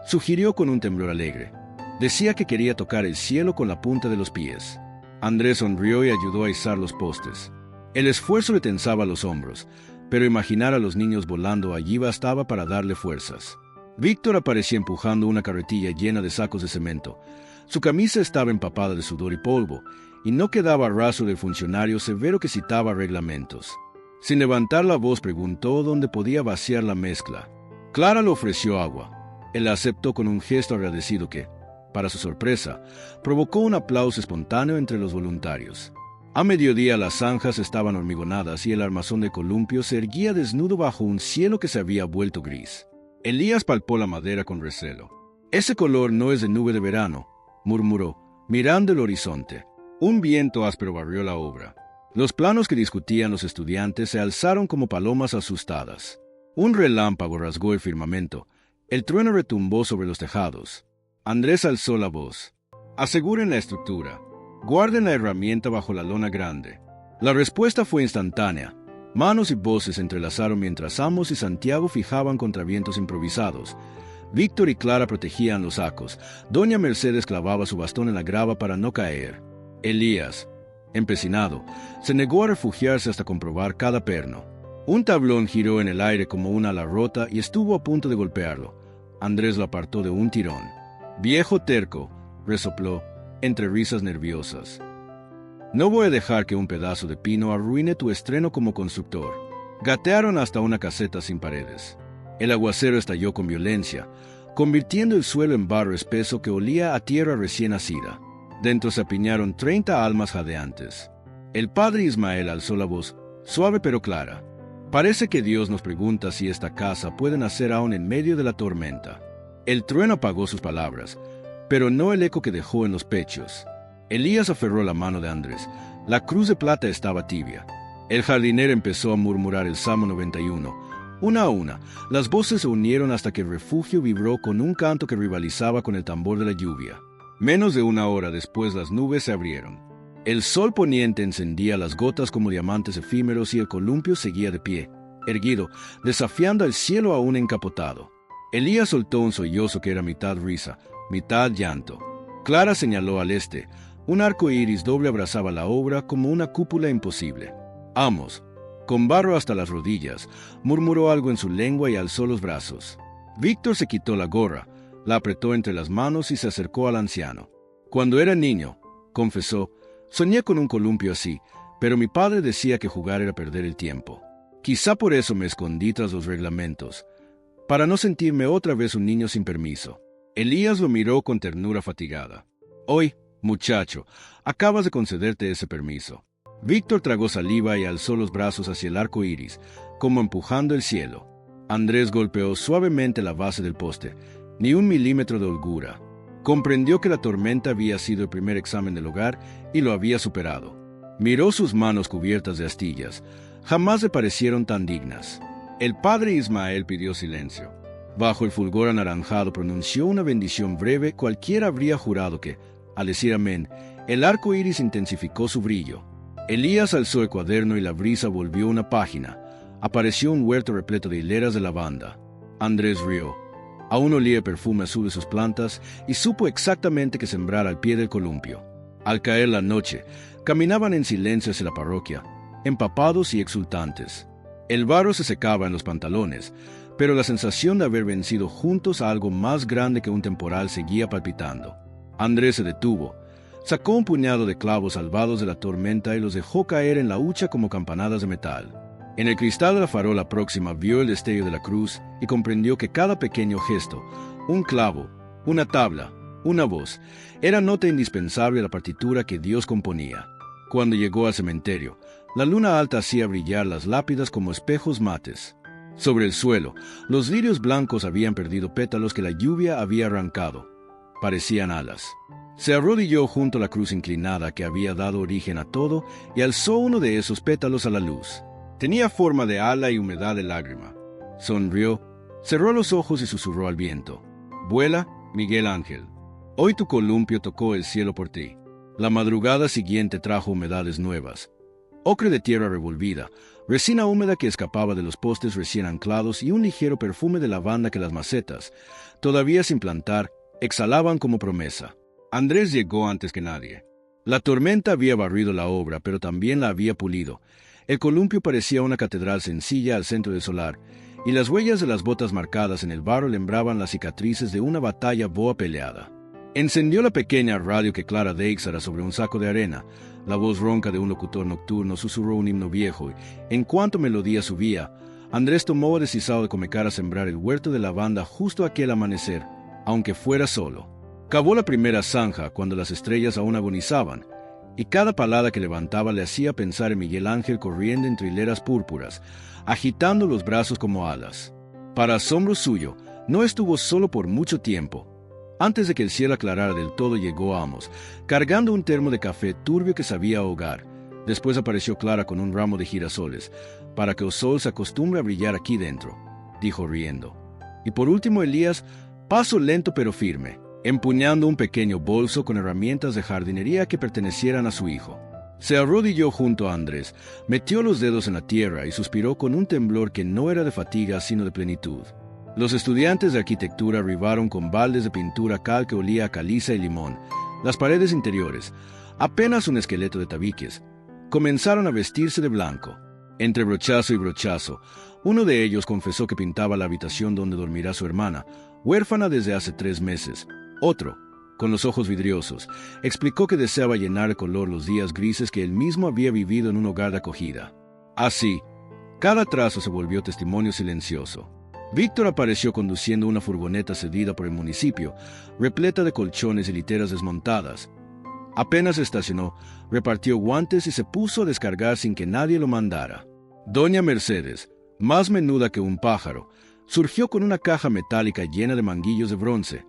sugirió con un temblor alegre. Decía que quería tocar el cielo con la punta de los pies. Andrés sonrió y ayudó a izar los postes. El esfuerzo le tensaba los hombros, pero imaginar a los niños volando allí bastaba para darle fuerzas. Víctor aparecía empujando una carretilla llena de sacos de cemento. Su camisa estaba empapada de sudor y polvo, y no quedaba rastro del funcionario severo que citaba reglamentos. Sin levantar la voz preguntó dónde podía vaciar la mezcla. Clara le ofreció agua. Él la aceptó con un gesto agradecido que, para su sorpresa, provocó un aplauso espontáneo entre los voluntarios. A mediodía las zanjas estaban hormigonadas y el armazón de columpio se erguía desnudo bajo un cielo que se había vuelto gris. Elías palpó la madera con recelo. «Ese color no es de nube de verano», murmuró, mirando el horizonte. Un viento áspero barrió la obra. Los planos que discutían los estudiantes se alzaron como palomas asustadas. Un relámpago rasgó el firmamento. El trueno retumbó sobre los tejados. Andrés alzó la voz. «Aseguren la estructura. Guarden la herramienta bajo la lona grande». La respuesta fue instantánea. Manos y voces se entrelazaron mientras Amos y Santiago fijaban contravientos improvisados. Víctor y Clara protegían los sacos. Doña Mercedes clavaba su bastón en la grava para no caer. Elías, empecinado, se negó a refugiarse hasta comprobar cada perno. Un tablón giró en el aire como una ala rota y estuvo a punto de golpearlo. Andrés lo apartó de un tirón. «Viejo terco», resopló, entre risas nerviosas. «No voy a dejar que un pedazo de pino arruine tu estreno como constructor». Gatearon hasta una caseta sin paredes. El aguacero estalló con violencia, convirtiendo el suelo en barro espeso que olía a tierra recién nacida. Dentro se apiñaron 30 almas jadeantes. El padre Ismael alzó la voz, suave pero clara. «Parece que Dios nos pregunta si esta casa puede nacer aún en medio de la tormenta». El trueno apagó sus palabras, pero no el eco que dejó en los pechos. Elías aferró la mano de Andrés. La cruz de plata estaba tibia. El jardinero empezó a murmurar el Salmo 91. Una a una, las voces se unieron hasta que el refugio vibró con un canto que rivalizaba con el tambor de la lluvia. Menos de una hora después las nubes se abrieron. El sol poniente encendía las gotas como diamantes efímeros y el columpio seguía de pie, erguido, desafiando al cielo aún encapotado. Elías soltó un sollozo que era mitad risa, mitad llanto. Clara señaló al este. Un arco iris doble abrazaba la obra como una cúpula imposible. Amos, con barro hasta las rodillas, murmuró algo en su lengua y alzó los brazos. Víctor se quitó la gorra, la apretó entre las manos y se acercó al anciano. «Cuando era niño», confesó, «soñé con un columpio así, pero mi padre decía que jugar era perder el tiempo. Quizá por eso me escondí tras los reglamentos, para no sentirme otra vez un niño sin permiso». Elías lo miró con ternura fatigada. «Hoy, muchacho, acabas de concederte ese permiso». Víctor tragó saliva y alzó los brazos hacia el arco iris, como empujando el cielo. Andrés golpeó suavemente la base del poste, ni un milímetro de holgura. Comprendió que la tormenta había sido el primer examen del hogar y lo había superado. Miró sus manos cubiertas de astillas. Jamás le parecieron tan dignas. El padre Ismael pidió silencio. Bajo el fulgor anaranjado pronunció una bendición breve. Cualquiera habría jurado que, al decir amén, el arco iris intensificó su brillo. Elías alzó el cuaderno y la brisa volvió una página. Apareció un huerto repleto de hileras de lavanda. Andrés rió. Aún olía el perfume azul de sus plantas y supo exactamente qué sembrar al pie del columpio. Al caer la noche, caminaban en silencio hacia la parroquia, empapados y exultantes. El barro se secaba en los pantalones, pero la sensación de haber vencido juntos a algo más grande que un temporal seguía palpitando. Andrés se detuvo. Sacó un puñado de clavos salvados de la tormenta y los dejó caer en la hucha como campanadas de metal. En el cristal de la farola próxima vio el destello de la cruz y comprendió que cada pequeño gesto, un clavo, una tabla, Una voz. Era nota indispensable a la partitura que Dios componía. Cuando llegó al cementerio, la luna alta hacía brillar las lápidas como espejos mates. Sobre el suelo, los lirios blancos habían perdido pétalos que la lluvia había arrancado. Parecían alas. Se arrodilló junto a la cruz inclinada que había dado origen a todo y alzó uno de esos pétalos a la luz. Tenía forma de ala y humedad de lágrima. Sonrió, cerró los ojos y susurró al viento. «Vuela, Miguel Ángel. Hoy tu columpio tocó el cielo por ti». La madrugada siguiente trajo humedades nuevas. Ocre de tierra revolvida, resina húmeda que escapaba de los postes recién anclados y un ligero perfume de lavanda que las macetas, todavía sin plantar, exhalaban como promesa. Andrés llegó antes que nadie. La tormenta había barrido la obra, pero también la había pulido. El columpio parecía una catedral sencilla al centro del solar, y las huellas de las botas marcadas en el barro lembraban las cicatrices de una batalla boa peleada. Encendió la pequeña radio que Clara Deixara sobre un saco de arena. La voz ronca de un locutor nocturno susurró un himno viejo, y, en cuanto melodía subía, Andrés tomó decisado de comenzar a sembrar el huerto de lavanda justo aquel amanecer, aunque fuera solo. Cavó la primera zanja cuando las estrellas aún agonizaban, y cada palada que levantaba le hacía pensar en Miguel Ángel corriendo entre hileras púrpuras, agitando los brazos como alas. Para asombro suyo, no estuvo solo por mucho tiempo. Antes de que el cielo aclarara del todo llegó Amos, cargando un termo de café turbio que sabía ahogar. Después apareció Clara con un ramo de girasoles, para que el sol se acostumbre a brillar aquí dentro, dijo riendo. Y por último Elías, paso lento pero firme, empuñando un pequeño bolso con herramientas de jardinería que pertenecieran a su hijo. Se arrodilló junto a Andrés, metió los dedos en la tierra y suspiró con un temblor que no era de fatiga sino de plenitud. Los estudiantes de arquitectura arribaron con baldes de pintura cal que olía a caliza y limón. Las paredes interiores, apenas un esqueleto de tabiques, comenzaron a vestirse de blanco. Entre brochazo y brochazo, uno de ellos confesó que pintaba la habitación donde dormirá su hermana, huérfana desde hace 3 meses. Otro, con los ojos vidriosos, explicó que deseaba llenar de color los días grises que él mismo había vivido en un hogar de acogida. Así, cada trazo se volvió testimonio silencioso. Víctor apareció conduciendo una furgoneta cedida por el municipio, repleta de colchones y literas desmontadas. Apenas estacionó, repartió guantes y se puso a descargar sin que nadie lo mandara. Doña Mercedes, más menuda que un pájaro, surgió con una caja metálica llena de manguillos de bronce.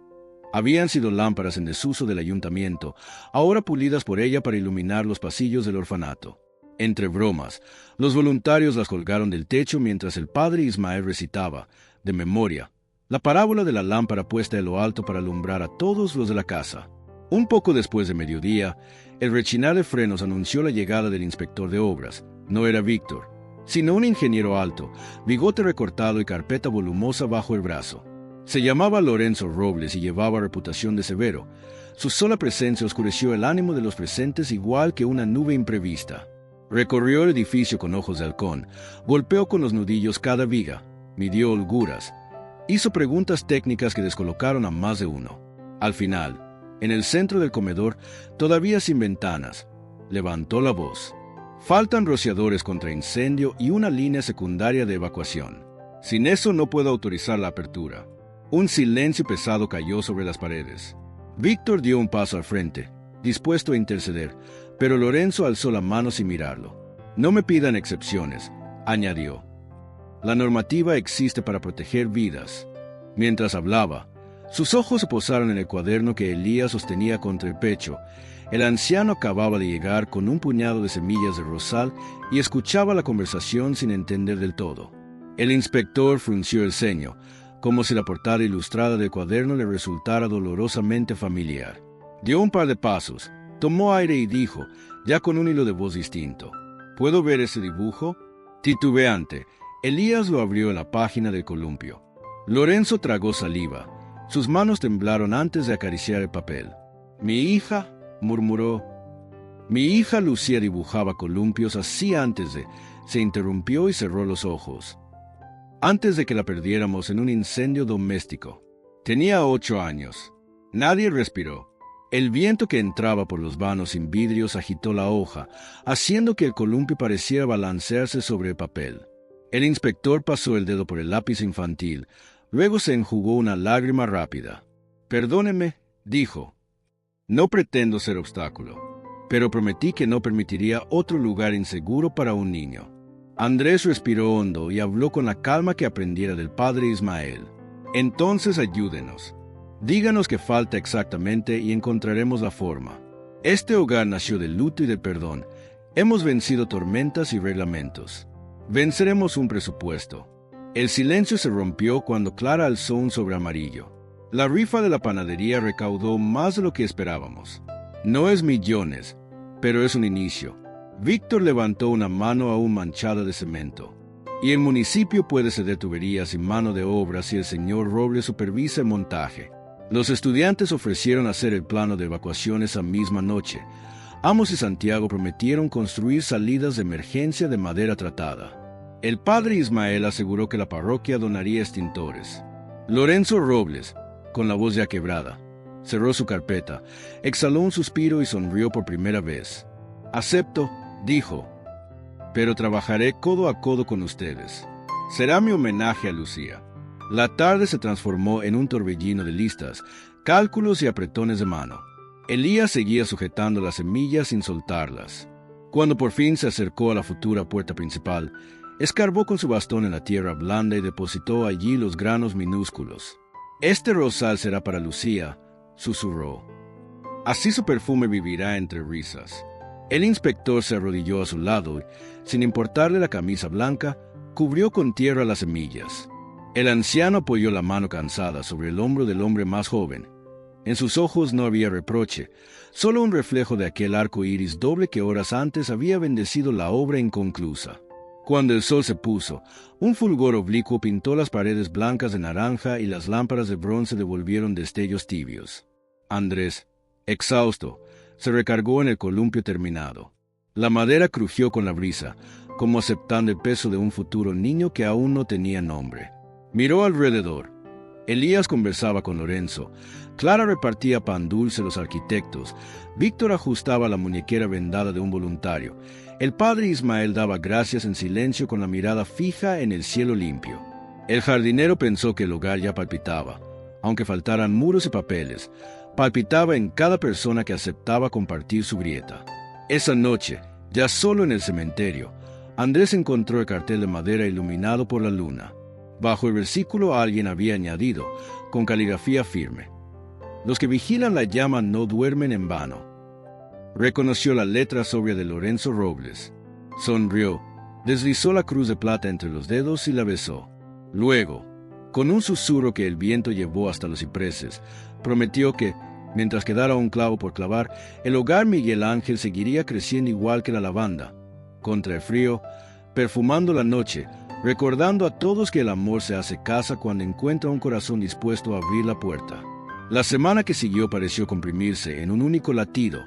Habían sido lámparas en desuso del ayuntamiento, ahora pulidas por ella para iluminar los pasillos del orfanato. Entre bromas, los voluntarios las colgaron del techo mientras el padre Ismael recitaba, de memoria, la parábola de la lámpara puesta en lo alto para alumbrar a todos los de la casa. Un poco después de mediodía, el rechinar de frenos anunció la llegada del inspector de obras. No era Víctor, sino un ingeniero alto, bigote recortado y carpeta volumosa bajo el brazo. Se llamaba Lorenzo Robles y llevaba reputación de severo. Su sola presencia oscureció el ánimo de los presentes igual que una nube imprevista. Recorrió el edificio con ojos de halcón, golpeó con los nudillos cada viga, midió holguras, hizo preguntas técnicas que descolocaron a más de uno. Al final, en el centro del comedor, todavía sin ventanas, levantó la voz. Faltan rociadores contra incendio y una línea secundaria de evacuación. Sin eso no puedo autorizar la apertura. Un silencio pesado cayó sobre las paredes. Víctor dio un paso al frente, dispuesto a interceder, pero Lorenzo alzó la mano sin mirarlo. No me pidan excepciones, añadió. La normativa existe para proteger vidas. Mientras hablaba, sus ojos se posaron en el cuaderno que Elías sostenía contra el pecho. El anciano acababa de llegar con un puñado de semillas de rosal y escuchaba la conversación sin entender del todo. El inspector frunció el ceño, como si la portada ilustrada del cuaderno le resultara dolorosamente familiar. Dio un par de pasos, tomó aire y dijo, ya con un hilo de voz distinto, ¿puedo ver ese dibujo? Titubeante, Elías lo abrió en la página del columpio. Lorenzo tragó saliva. Sus manos temblaron antes de acariciar el papel. «Mi hija», murmuró. «Mi hija Lucía dibujaba columpios así antes de...» Se interrumpió y cerró los ojos. «Antes de que la perdiéramos en un incendio doméstico. Tenía 8 años. Nadie respiró. El viento que entraba por los vanos sin vidrios agitó la hoja, haciendo que el columpio pareciera balancearse sobre el papel. El inspector pasó el dedo por el lápiz infantil, luego se enjugó una lágrima rápida. «Perdóneme», Dijo, no pretendo ser obstáculo, pero prometí que no permitiría otro lugar inseguro para un niño. Andrés respiró hondo y habló con la calma que aprendiera del padre Ismael. Entonces ayúdenos. Díganos qué falta exactamente y encontraremos la forma. Este hogar nació del luto y del perdón. Hemos vencido tormentas y reglamentos. Venceremos un presupuesto. El silencio se rompió cuando Clara alzó un sobre amarillo. La rifa de la panadería recaudó más de lo que esperábamos. No es millones, pero es un inicio. Víctor levantó una mano aún manchada de cemento. Y el municipio puede ceder tuberías y mano de obra si el señor Robles supervisa el montaje. Los estudiantes ofrecieron hacer el plano de evacuación esa misma noche. Amos y Santiago prometieron construir salidas de emergencia de madera tratada. El padre Ismael aseguró que la parroquia donaría extintores. Lorenzo Robles, con la voz ya quebrada, cerró su carpeta, exhaló un suspiro y sonrió por primera vez. «Acepto», dijo, «pero trabajaré codo a codo con ustedes. Será mi homenaje a Lucía». La tarde se transformó en un torbellino de listas, cálculos y apretones de mano. Elías seguía sujetando las semillas sin soltarlas. Cuando por fin se acercó a la futura puerta principal, escarbó con su bastón en la tierra blanda y depositó allí los granos minúsculos. «Este rosal será para Lucía», susurró. «Así su perfume vivirá entre risas». El inspector se arrodilló a su lado y, sin importarle la camisa blanca, cubrió con tierra las semillas. El anciano apoyó la mano cansada sobre el hombro del hombre más joven. En sus ojos no había reproche, solo un reflejo de aquel arco iris doble que horas antes había bendecido la obra inconclusa. Cuando el sol se puso, un fulgor oblicuo pintó las paredes blancas de naranja y las lámparas de bronce devolvieron destellos tibios. Andrés, exhausto, se recargó en el columpio terminado. La madera crujió con la brisa, como aceptando el peso de un futuro niño que aún no tenía nombre. Miró alrededor. Elías conversaba con Lorenzo. Clara repartía pan dulce a los arquitectos. Víctor ajustaba la muñequera vendada de un voluntario. El padre Ismael daba gracias en silencio con la mirada fija en el cielo limpio. El jardinero pensó que el hogar ya palpitaba, aunque faltaran muros y papeles. Palpitaba en cada persona que aceptaba compartir su grieta. Esa noche, ya solo en el cementerio, Andrés encontró el cartel de madera iluminado por la luna. Bajo el versículo alguien había añadido, con caligrafía firme: «Los que vigilan la llama no duermen en vano». Reconoció la letra sobria de Lorenzo Robles. Sonrió, deslizó la cruz de plata entre los dedos y la besó. Luego, con un susurro que el viento llevó hasta los cipreses, prometió que, mientras quedara un clavo por clavar, el hogar Miguel Ángel seguiría creciendo igual que la lavanda, contra el frío, perfumando la noche, recordando a todos que el amor se hace casa cuando encuentra un corazón dispuesto a abrir la puerta. La semana que siguió pareció comprimirse en un único latido,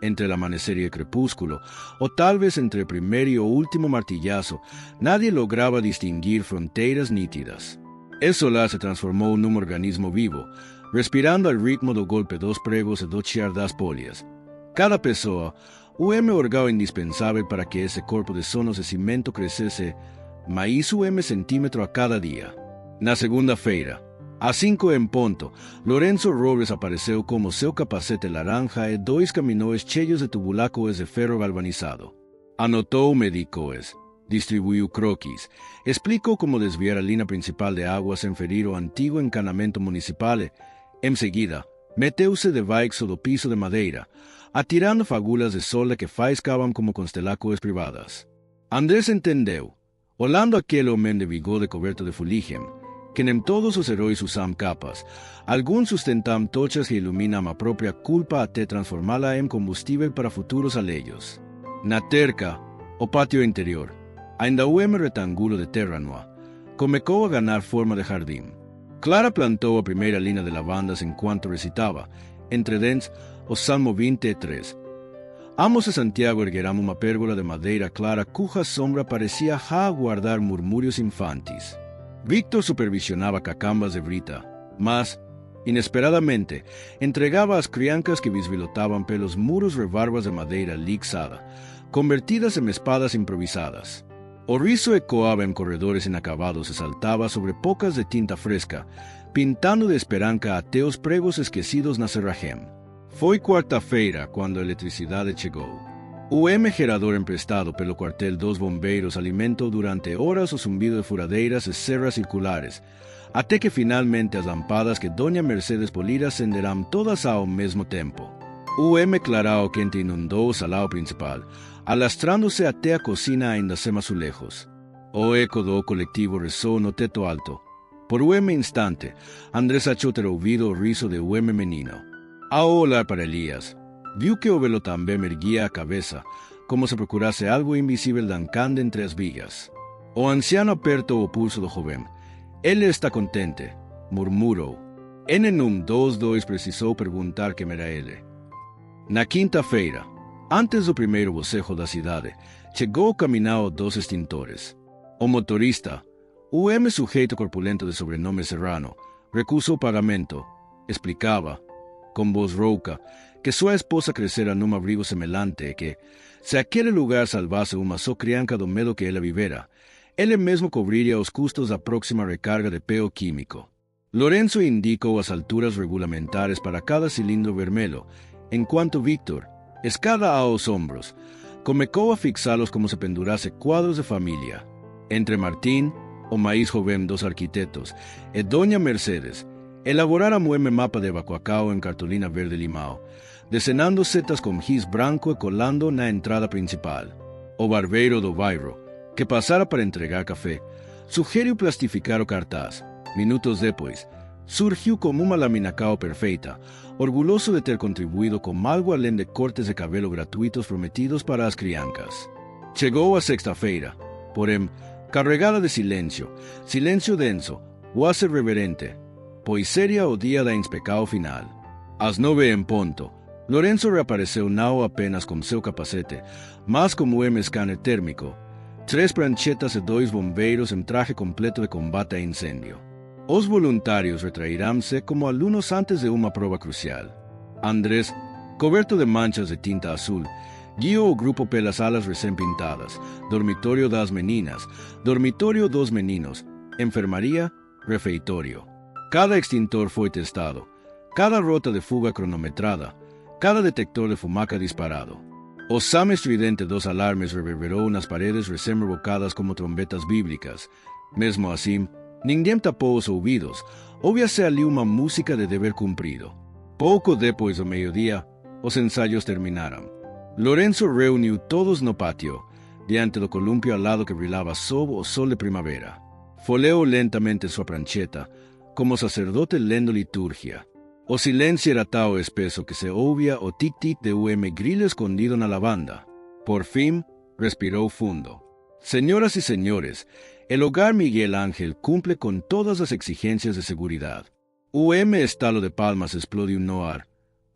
entre el amanecer y el crepúsculo, o tal vez entre el primer y último martillazo. Nadie lograba distinguir fronteras nítidas. El solar se transformó en un organismo vivo, respirando al ritmo do golpe dos pregos e do chiar das polias. Cada pessoa, orgao indispensável para que esse corpo de sonos de cimento crescesse mais centímetro a cada dia. Na segunda-feira, às 5 em ponto, Lorenzo Robles apareceu como seu capacete laranja e 2 caminhões cheios de tubulacos de ferro galvanizado. Anotou medicos, distribuiu croquis, explicou como desviar a linha principal de água sem ferir o antigo encanamento municipal e, em seguida, meteu-se debaixo do piso de madeira, atirando fagulhas de solda que faiscavam como constelacos privadas. Andrés entendeu, olhando aquele homem de bigode coberto de fuligem, que nem todos os heróis usam capas, alguns sustentam tochas que iluminam a própria culpa até transformá-la em combustível para futuros alheios. Na terca, o pátio interior, ainda o retângulo de terra nua, começou a ganhar forma de jardim. Clara plantou a primeira linha de lavandas enquanto recitava, entre dentes, o Salmo 23. Amos e Santiago ergueram uma pérgola de madeira clara cuja sombra parecia já guardar murmúrios infantis. Víctor supervisionaba cacambas de brita, mas, inesperadamente, entregaba às criancas que bisbilhotavam pelos muros rebarbas de madeira lixada, convertidas em espadas improvisadas. O riso ecoaba em corredores inacabados e saltava sobre pocas de tinta fresca, pintando de esperança até os pregos esquecidos na serrajem. Foi quarta-feira quando a eletricidade chegou. O gerador emprestado pelo quartel dos bombeiros alimentou durante horas o zumbido de furadeiras e serras circulares, até que finalmente as lâmpadas que Doña Mercedes Polira acenderão todas ao mesmo tempo. O clarão quente inundou o salão principal, alastrándose até a cocina ainda sem azulejos. O eco do coletivo ressoou no teto alto. Por instante, Andrés achou ter ouvido o riso de menino. Ao olhar para Elías, viu que o velo também erguia a cabeça, como se procurasse algo invisível dancando entre as vigas. O anciano apertou o pulso do jovem. Ele está contente, murmurou. En 122 precisou perguntar quem era ele. Na quinta-feira, antes do primeiro bocejo da cidade, chegou o caminhão dos extintores. O motorista, o sujeito corpulento de sobrenome Serrano, recusou o pagamento. Explicava, com voz rouca, que sua esposa crescera num abrigo semelhante e que, se aquele lugar salvasse uma só criança do medo que ela vivera, ele mesmo cobriria os custos da próxima recarga de peo químico. Lorenzo indicou as alturas regulamentares para cada cilindro vermelho, enquanto Víctor, escada aos ombros, comecou a fixá-los como se pendurasse quadros de família. Entre Martín, o mais jovem dos arquitetos, e Doña Mercedes, elaboraram um mapa de Bacoacao em cartolina verde limão, desenhando setas com giz branco e colando na entrada principal. O barbeiro do bairro, que passara para entregar café, sugeriu plastificar o cartaz. Minutos depois, surgiu como uma laminacao perfeita, orgulhoso de ter contribuído com algo além de cortes de cabelo gratuitos prometidos para as crianças. Chegou a sexta-feira, porém, carregada de silêncio denso, quase reverente, pois seria o dia da inspecção final. Às 9 em ponto, Lorenzo reapareceu não apenas com seu capacete, mas como scanner térmico, 3 pranchetas e 2 bombeiros em traje completo de combate a incêndio. Os voluntários retrairão-se como alunos antes de uma prova crucial. Andrés, coberto de manchas de tinta azul, guiou o grupo pelas salas recém-pintadas, dormitório das meninas, dormitório dos meninos, enfermaria, refeitório. Cada extintor foi testado, cada rota de fuga cronometrada, cada detector de fumaça disparado. O sam estridente dos alarmes reverberou nas paredes recém-revocadas como trombetas bíblicas. Mesmo assim, ninguém tapou os ouvidos, ouvia-se ali uma música de dever cumprido. Pouco depois do meio-dia, os ensaios terminaram. Lorenzo reuniu todos no pátio, diante do columpio alado que brilhava sob o sol de primavera. Folheou lentamente sua prancheta, como sacerdote lendo liturgia. O silêncio era tão espeso que se ouvia o tic-tic de grillo escondido na lavanda. Por fim, respirou fundo. Señoras y señores, el hogar Miguel Ángel cumple con todas las exigencias de seguridad. Estalo de palmas explodiu no ar.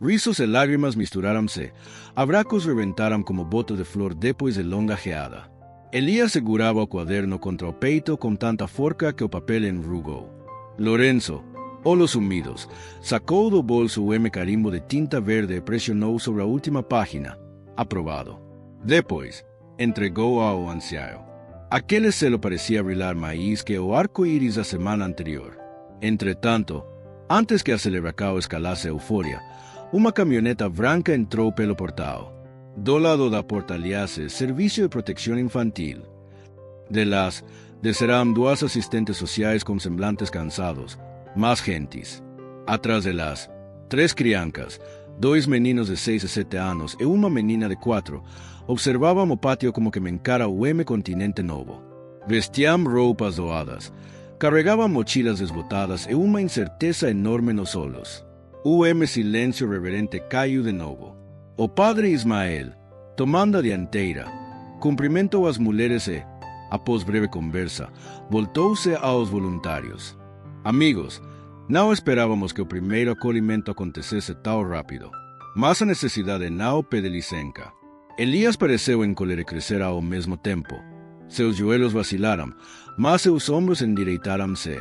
Risos e lágrimas misturaram-se, abracos reventaram como boto de flor depois de longa geada. Elías segurava o quaderno contra o peito com tanta força que o papel enrugou. Lorenzo, olhos sumidos, sacou do bolso o carimbo de tinta verde e pressionou sobre a última página. Aprovado. Depois, entregou ao ancião. Aquele selo parecia brilhar mais que o arco-íris da semana anterior. Entretanto, antes que a celebração escalasse a euforia, uma caminhoneta branca entrou pelo portal. Do lado da porta aliase Serviço de Proteção Infantil. De las, descerão 2 assistentes sociais com semblantes cansados, mais gentes. Atrás de las, 3 crianças, 2 meninos de 6 e 7 anos e uma menina de 4, observavam o pátio como que mencara o continente novo. Vestiam roupas doadas, carregavam mochilas desbotadas e uma incerteza enorme nos olhos. O silêncio reverente caiu de novo. O padre Ismael, tomando a dianteira, cumprimentou as mulheres e, após breve conversa, voltou-se aos voluntários. Amigos, não esperávamos que o primeiro acolhimento acontecesse tão rápido, mas a necessidade não pede licença. Elías pareceu encolher e crescer ao mesmo tempo. Seus joelhos vacilaram, mas seus ombros endireitaram-se.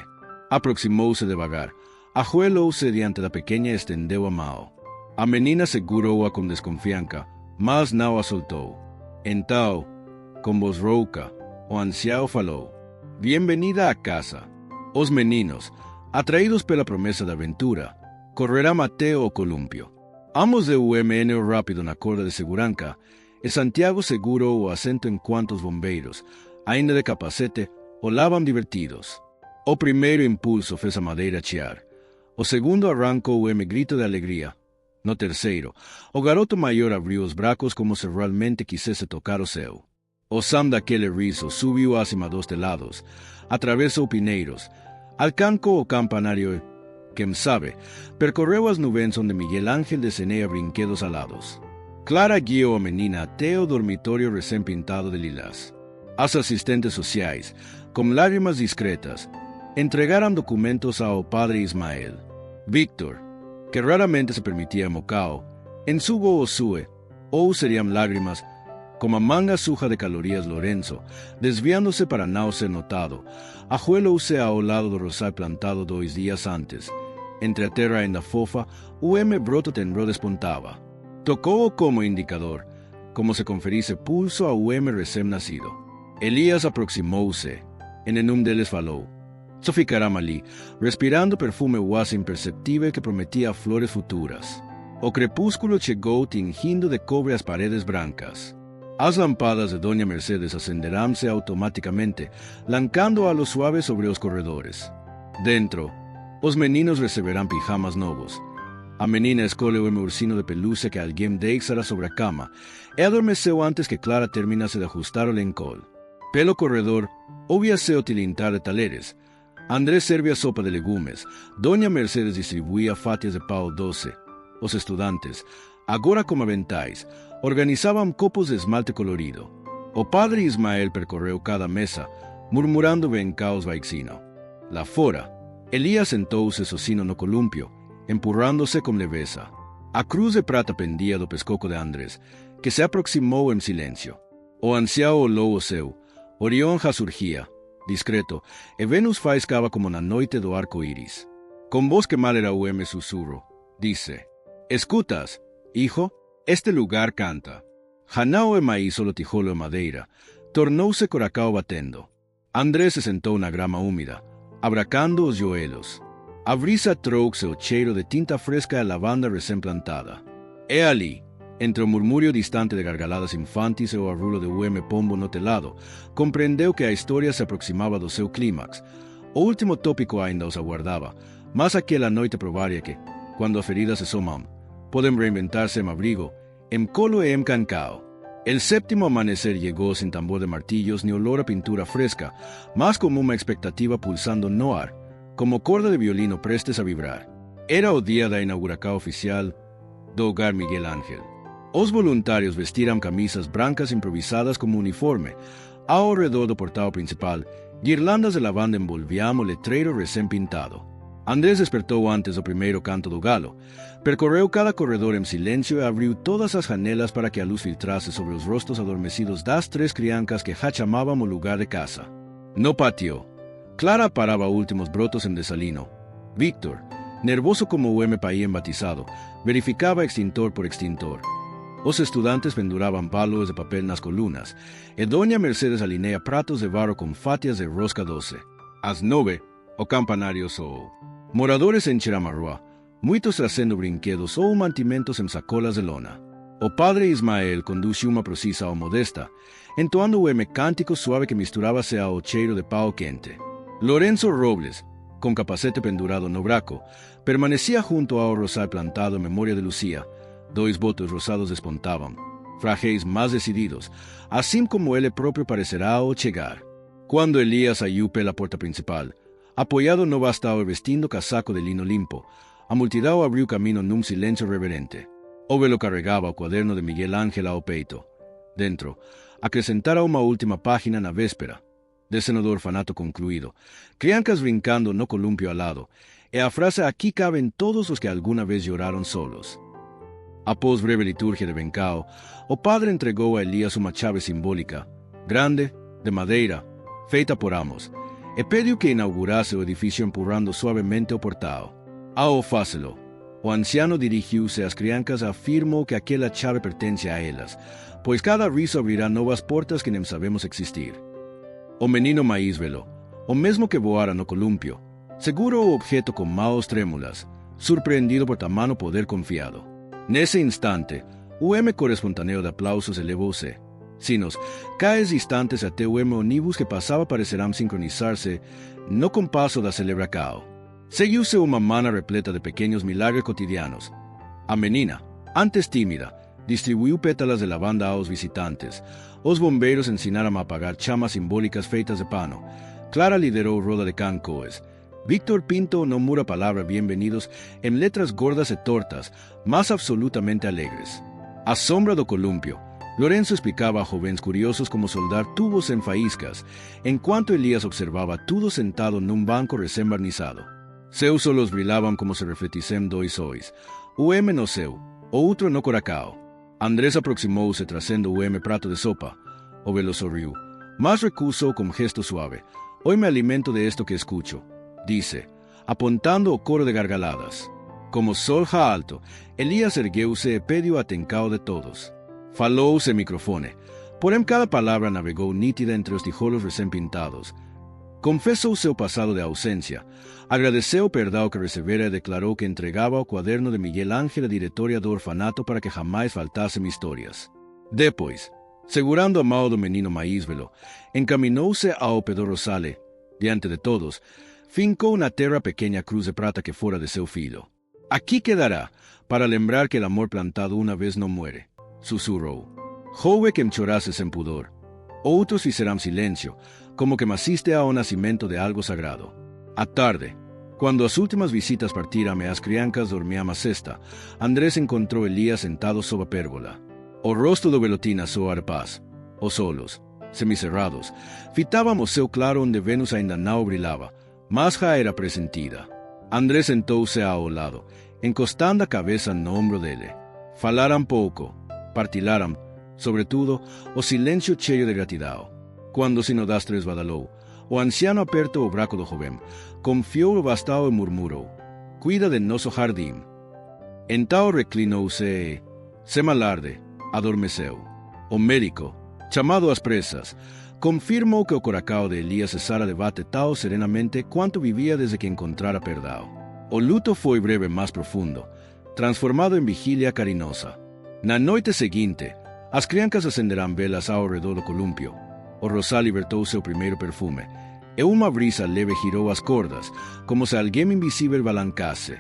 Aproximou-se devagar, ajoelhou-se diante da pequena e estendeu a mão. A menina segurou-a com desconfiança, mas não a soltou. Então, com voz rouca, o ancião falou: "Bienvenida a casa." Os meninos, Atraídos pela promessa da aventura, correrá Mateo o Columpio. Ambos de UMN o rápido na corda de segurança, e Santiago seguro o assento enquanto os bombeiros, ainda de capacete, olavam divertidos. O primeiro impulso fez a madeira chiar. O segundo arrancou o grito de alegria. No terceiro, o garoto maior abriu os braços como se realmente quisesse tocar o céu. O som daquele riso subiu acima dos telados, atravessou pineiros, alcançou o campanário e, quem sabe, percorreu as nuvens onde Miguel Ángel desenhava brinquedos alados. Clara guiou a menina até o dormitório recém-pintado de lilás. As assistentes sociais, com lágrimas discretas, entregaram documentos ao padre Ismael. Víctor, que raramente se permitia mocao, enxugou o sue, ou seriam lágrimas, como a manga suja de calorias Lorenzo, desviándose para não ser notado, ajoelhou-se ao lado do rosal plantado 2 dias antes. Entre a terra ainda fofa, o broto tenro despontava. Tocou-o como indicador, como se conferisse pulso ao recém-nascido. Elias aproximou-se. Em nenhum deles falou. Só ficaram ali, respirando perfume quase imperceptível que prometia flores futuras. O crepúsculo chegou tingindo de cobre as paredes brancas. As lâmpadas de Doña Mercedes acenderão-se automaticamente, lancando a luz suave sobre os corredores. Dentro, os meninos receberão pijamas novos. A menina escolhe o ursino de pelúcia que alguém deixara sobre a cama e adormeceu antes que Clara terminasse de ajustar o lençol. Pelo corredor, ouvia-se o tilintar de talheres. Andrés servia sopa de legumes. Doña Mercedes distribuía fatias de pão doce. Os estudantes, agora como aventais, organizavam copos de esmalte colorido. O padre Ismael percorreu cada mesa, murmurando bencaos vaicino. Lá fora, Elias sentou-se sozinho no columpio, empurrando-se com leveza. A cruz de prata pendia do pescoço de Andrés, que se aproximou em silêncio. O ancião olhou o céu. Orión já surgia, discreto, e Vênus faiscava como na noite do arco-íris. Com voz que mal era o sussurro, disse: Escutas, hijo, este lugar canta. Janao e maíz solo tijolo e madeira, tornou-se coracao batendo. Andrés se sentou na grama úmida, abracando os joelhos. A brisa trouxe o cheiro de tinta fresca e lavanda recém-plantada. E ali, entre o murmúrio distante de gargaladas infantis e o arrulo de pombo no telado, compreendeu que a história se aproximava do seu clímax. O último tópico ainda os aguardava, mas aquela noite provaria que, quando as feridas se somam, podem reinventar-se em abrigo, em colo e em cancao. El séptimo amanecer llegó sin tambor de martillos ni olor a pintura fresca, mas como uma expectativa pulsando no ar, como corda de violino prestes a vibrar. Era o dia da inauguração oficial do Hogar Miguel Ángel. Os voluntários vestiram camisas brancas improvisadas como uniforme. Ao redor do portal principal, guirlandas de lavanda envolviam o letreiro recém-pintado. Andrés despertou antes do primeiro canto do galo, percorreu cada corredor em silêncio e abriu todas as janelas para que a luz filtrasse sobre os rostos adormecidos das 3 crianças que já chamavam o lugar de casa. No pátio, Clara parava últimos brotos em desalino. Víctor, nervoso como o país embatizado, verificava extintor por extintor. Os estudantes penduravam palos de papel nas colunas, e Doña Mercedes alinea pratos de barro com fatias de rosca doce. Às 9, o campanário soou. Moradores encheram a rua, muitos trazendo brinquedos ou mantimentos em sacolas de lona. O padre Ismael conduziu uma procissão modesta, entoando o cântico suave que misturava-se ao cheiro de pau quente. Lorenzo Robles, com capacete pendurado no braço, permanecia junto ao rosal plantado em memória de Lucía. 2 votos rosados despontavam, frágeis mais decididos, assim como ele próprio parecerá ao chegar. Quando Elias saiu pela porta principal, apoiado no bastão e vestindo casaco de lino limpo, a multidão abriu caminho num silêncio reverente. O velo carregava o quaderno de Miguel Ángel ao peito. Dentro, acrescentara uma última página na véspera. Descendo do orfanato concluído, crianças brincando no columpio ao lado, e a frase aqui cabem todos os que alguma vez choraram solos. Após breve liturgia de bencao, o padre entregou a Elias uma chave simbólica, grande, de madeira, feita por ambos, e pediu que inaugurasse o edifício empurrando suavemente o portal. Ao fazê-lo, o anciano dirigiu-se às crianças e afirmou que aquela chave pertence a elas, pois cada riso abrirá novas portas que nem sabemos existir. O menino maíz veló, o mesmo que voara no columpio, seguro o objeto con manos trémulas, surpreendido por tamano poder confiado. Nese instante, corre espontâneo de aplausos elevóse. Sinos, caes instantes até ônibus que passava parecerão sincronizar-se no compasso da celebracao. Seguiu-se uma mana repleta de pequenos milagres cotidianos. A menina, antes tímida, distribuiu pétalas de lavanda aos visitantes. Os bombeiros ensinaram a apagar chamas simbólicas feitas de pano. Clara liderou roda de cancoes. Víctor Pinto no mura palavra bienvenidos em letras gordas e tortas, mas absolutamente alegres. À sombra do columpio, Lorenzo explicava a jovens curiosos como soldar tubos em faíscas, enquanto Elias observava tudo sentado num banco recém-barnizado. Seus olhos brilhavam como se refletissem dois sóis. O no seu, o outro no coracao. Andrés aproximou-se trazendo o prato de sopa. O velo sorriu, mas recusou com gesto suave. Hoy me alimento de esto que escucho, disse, apontando o coro de gargaladas. Como sol já alto, Elias ergueu-se e pediu atenção de todos. Falou sem microfone, porém cada palavra navegou nítida entre os tijolos recém-pintados. Confessou seu passado de ausência, agradeceu o perdão que recebera e declarou que entregava o quaderno de Miguel Ángel à diretoria do orfanato para que jamais faltassem histórias. Depois, segurando a mão do menino Maísvelo, encaminhou-se ao Pedro Rosale. Diante de todos, fincou na terra a pequena cruz de prata que fora de seu filho. Aqui quedará, para lembrar que el amor plantado uma vez não muere, sussurrou. Houve quem chorasse sem pudor. Outros fizeram silêncio, como que assiste ao nascimento de algo sagrado. À tarde, quando as últimas visitas partiram e as crianças dormiam a cesta, Andrés encontrou Elias sentado sob a pérgola. O rosto do Velotina soara paz. Os olhos, semicerrados, fitavam o céu claro onde Vênus ainda não brilhava, mas já era presentida. Andrés sentou-se ao lado, encostando a cabeça no ombro dele. Falaram pouco, partilharam, sobretudo, o silêncio cheio de gratidão. Quando o sinodastre esbadalou, o anciano apertou o braço do jovem, confiou o bastão e murmurou: "Cuida de nosso jardim." Então reclinou-se e, sem alarde, adormeceu. O médico, chamado às pressas, confirmou que o coração de Elias cessara de bater tão serenamente quanto vivia desde que encontrara perdão. O luto foi breve mas profundo, transformado em vigília carinhosa. Na noite seguinte, as crianças acenderão velas ao redor do columpio. O rosal libertou seu primeiro perfume, e uma brisa leve girou as cordas, como se alguém invisível balancasse.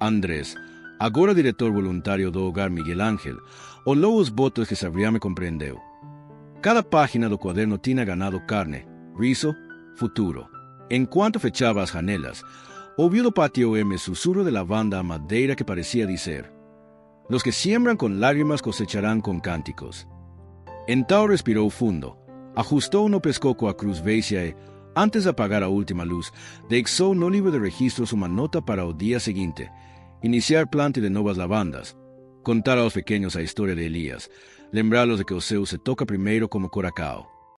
Andrés, agora diretor voluntário do Hogar Miguel Ángel, olhou os votos que Sabrián me compreendeu. Cada página do quaderno tinha ganado carne, riso, futuro. Enquanto fechava as janelas, ouviu do pátio sussurro de lavanda a madeira que parecia dizer: "Los que siembran con lágrimas cosecharán con cánticos." Então respirou fundo, ajustou no pescoço a cruz vécia e, antes de apagar a última luz, deixou no livro de registros uma nota para o dia seguinte: iniciar plante de novas lavandas, contar aos pequenos a história de Elias, lembrá-los de que o céu se toca primeiro como coracao.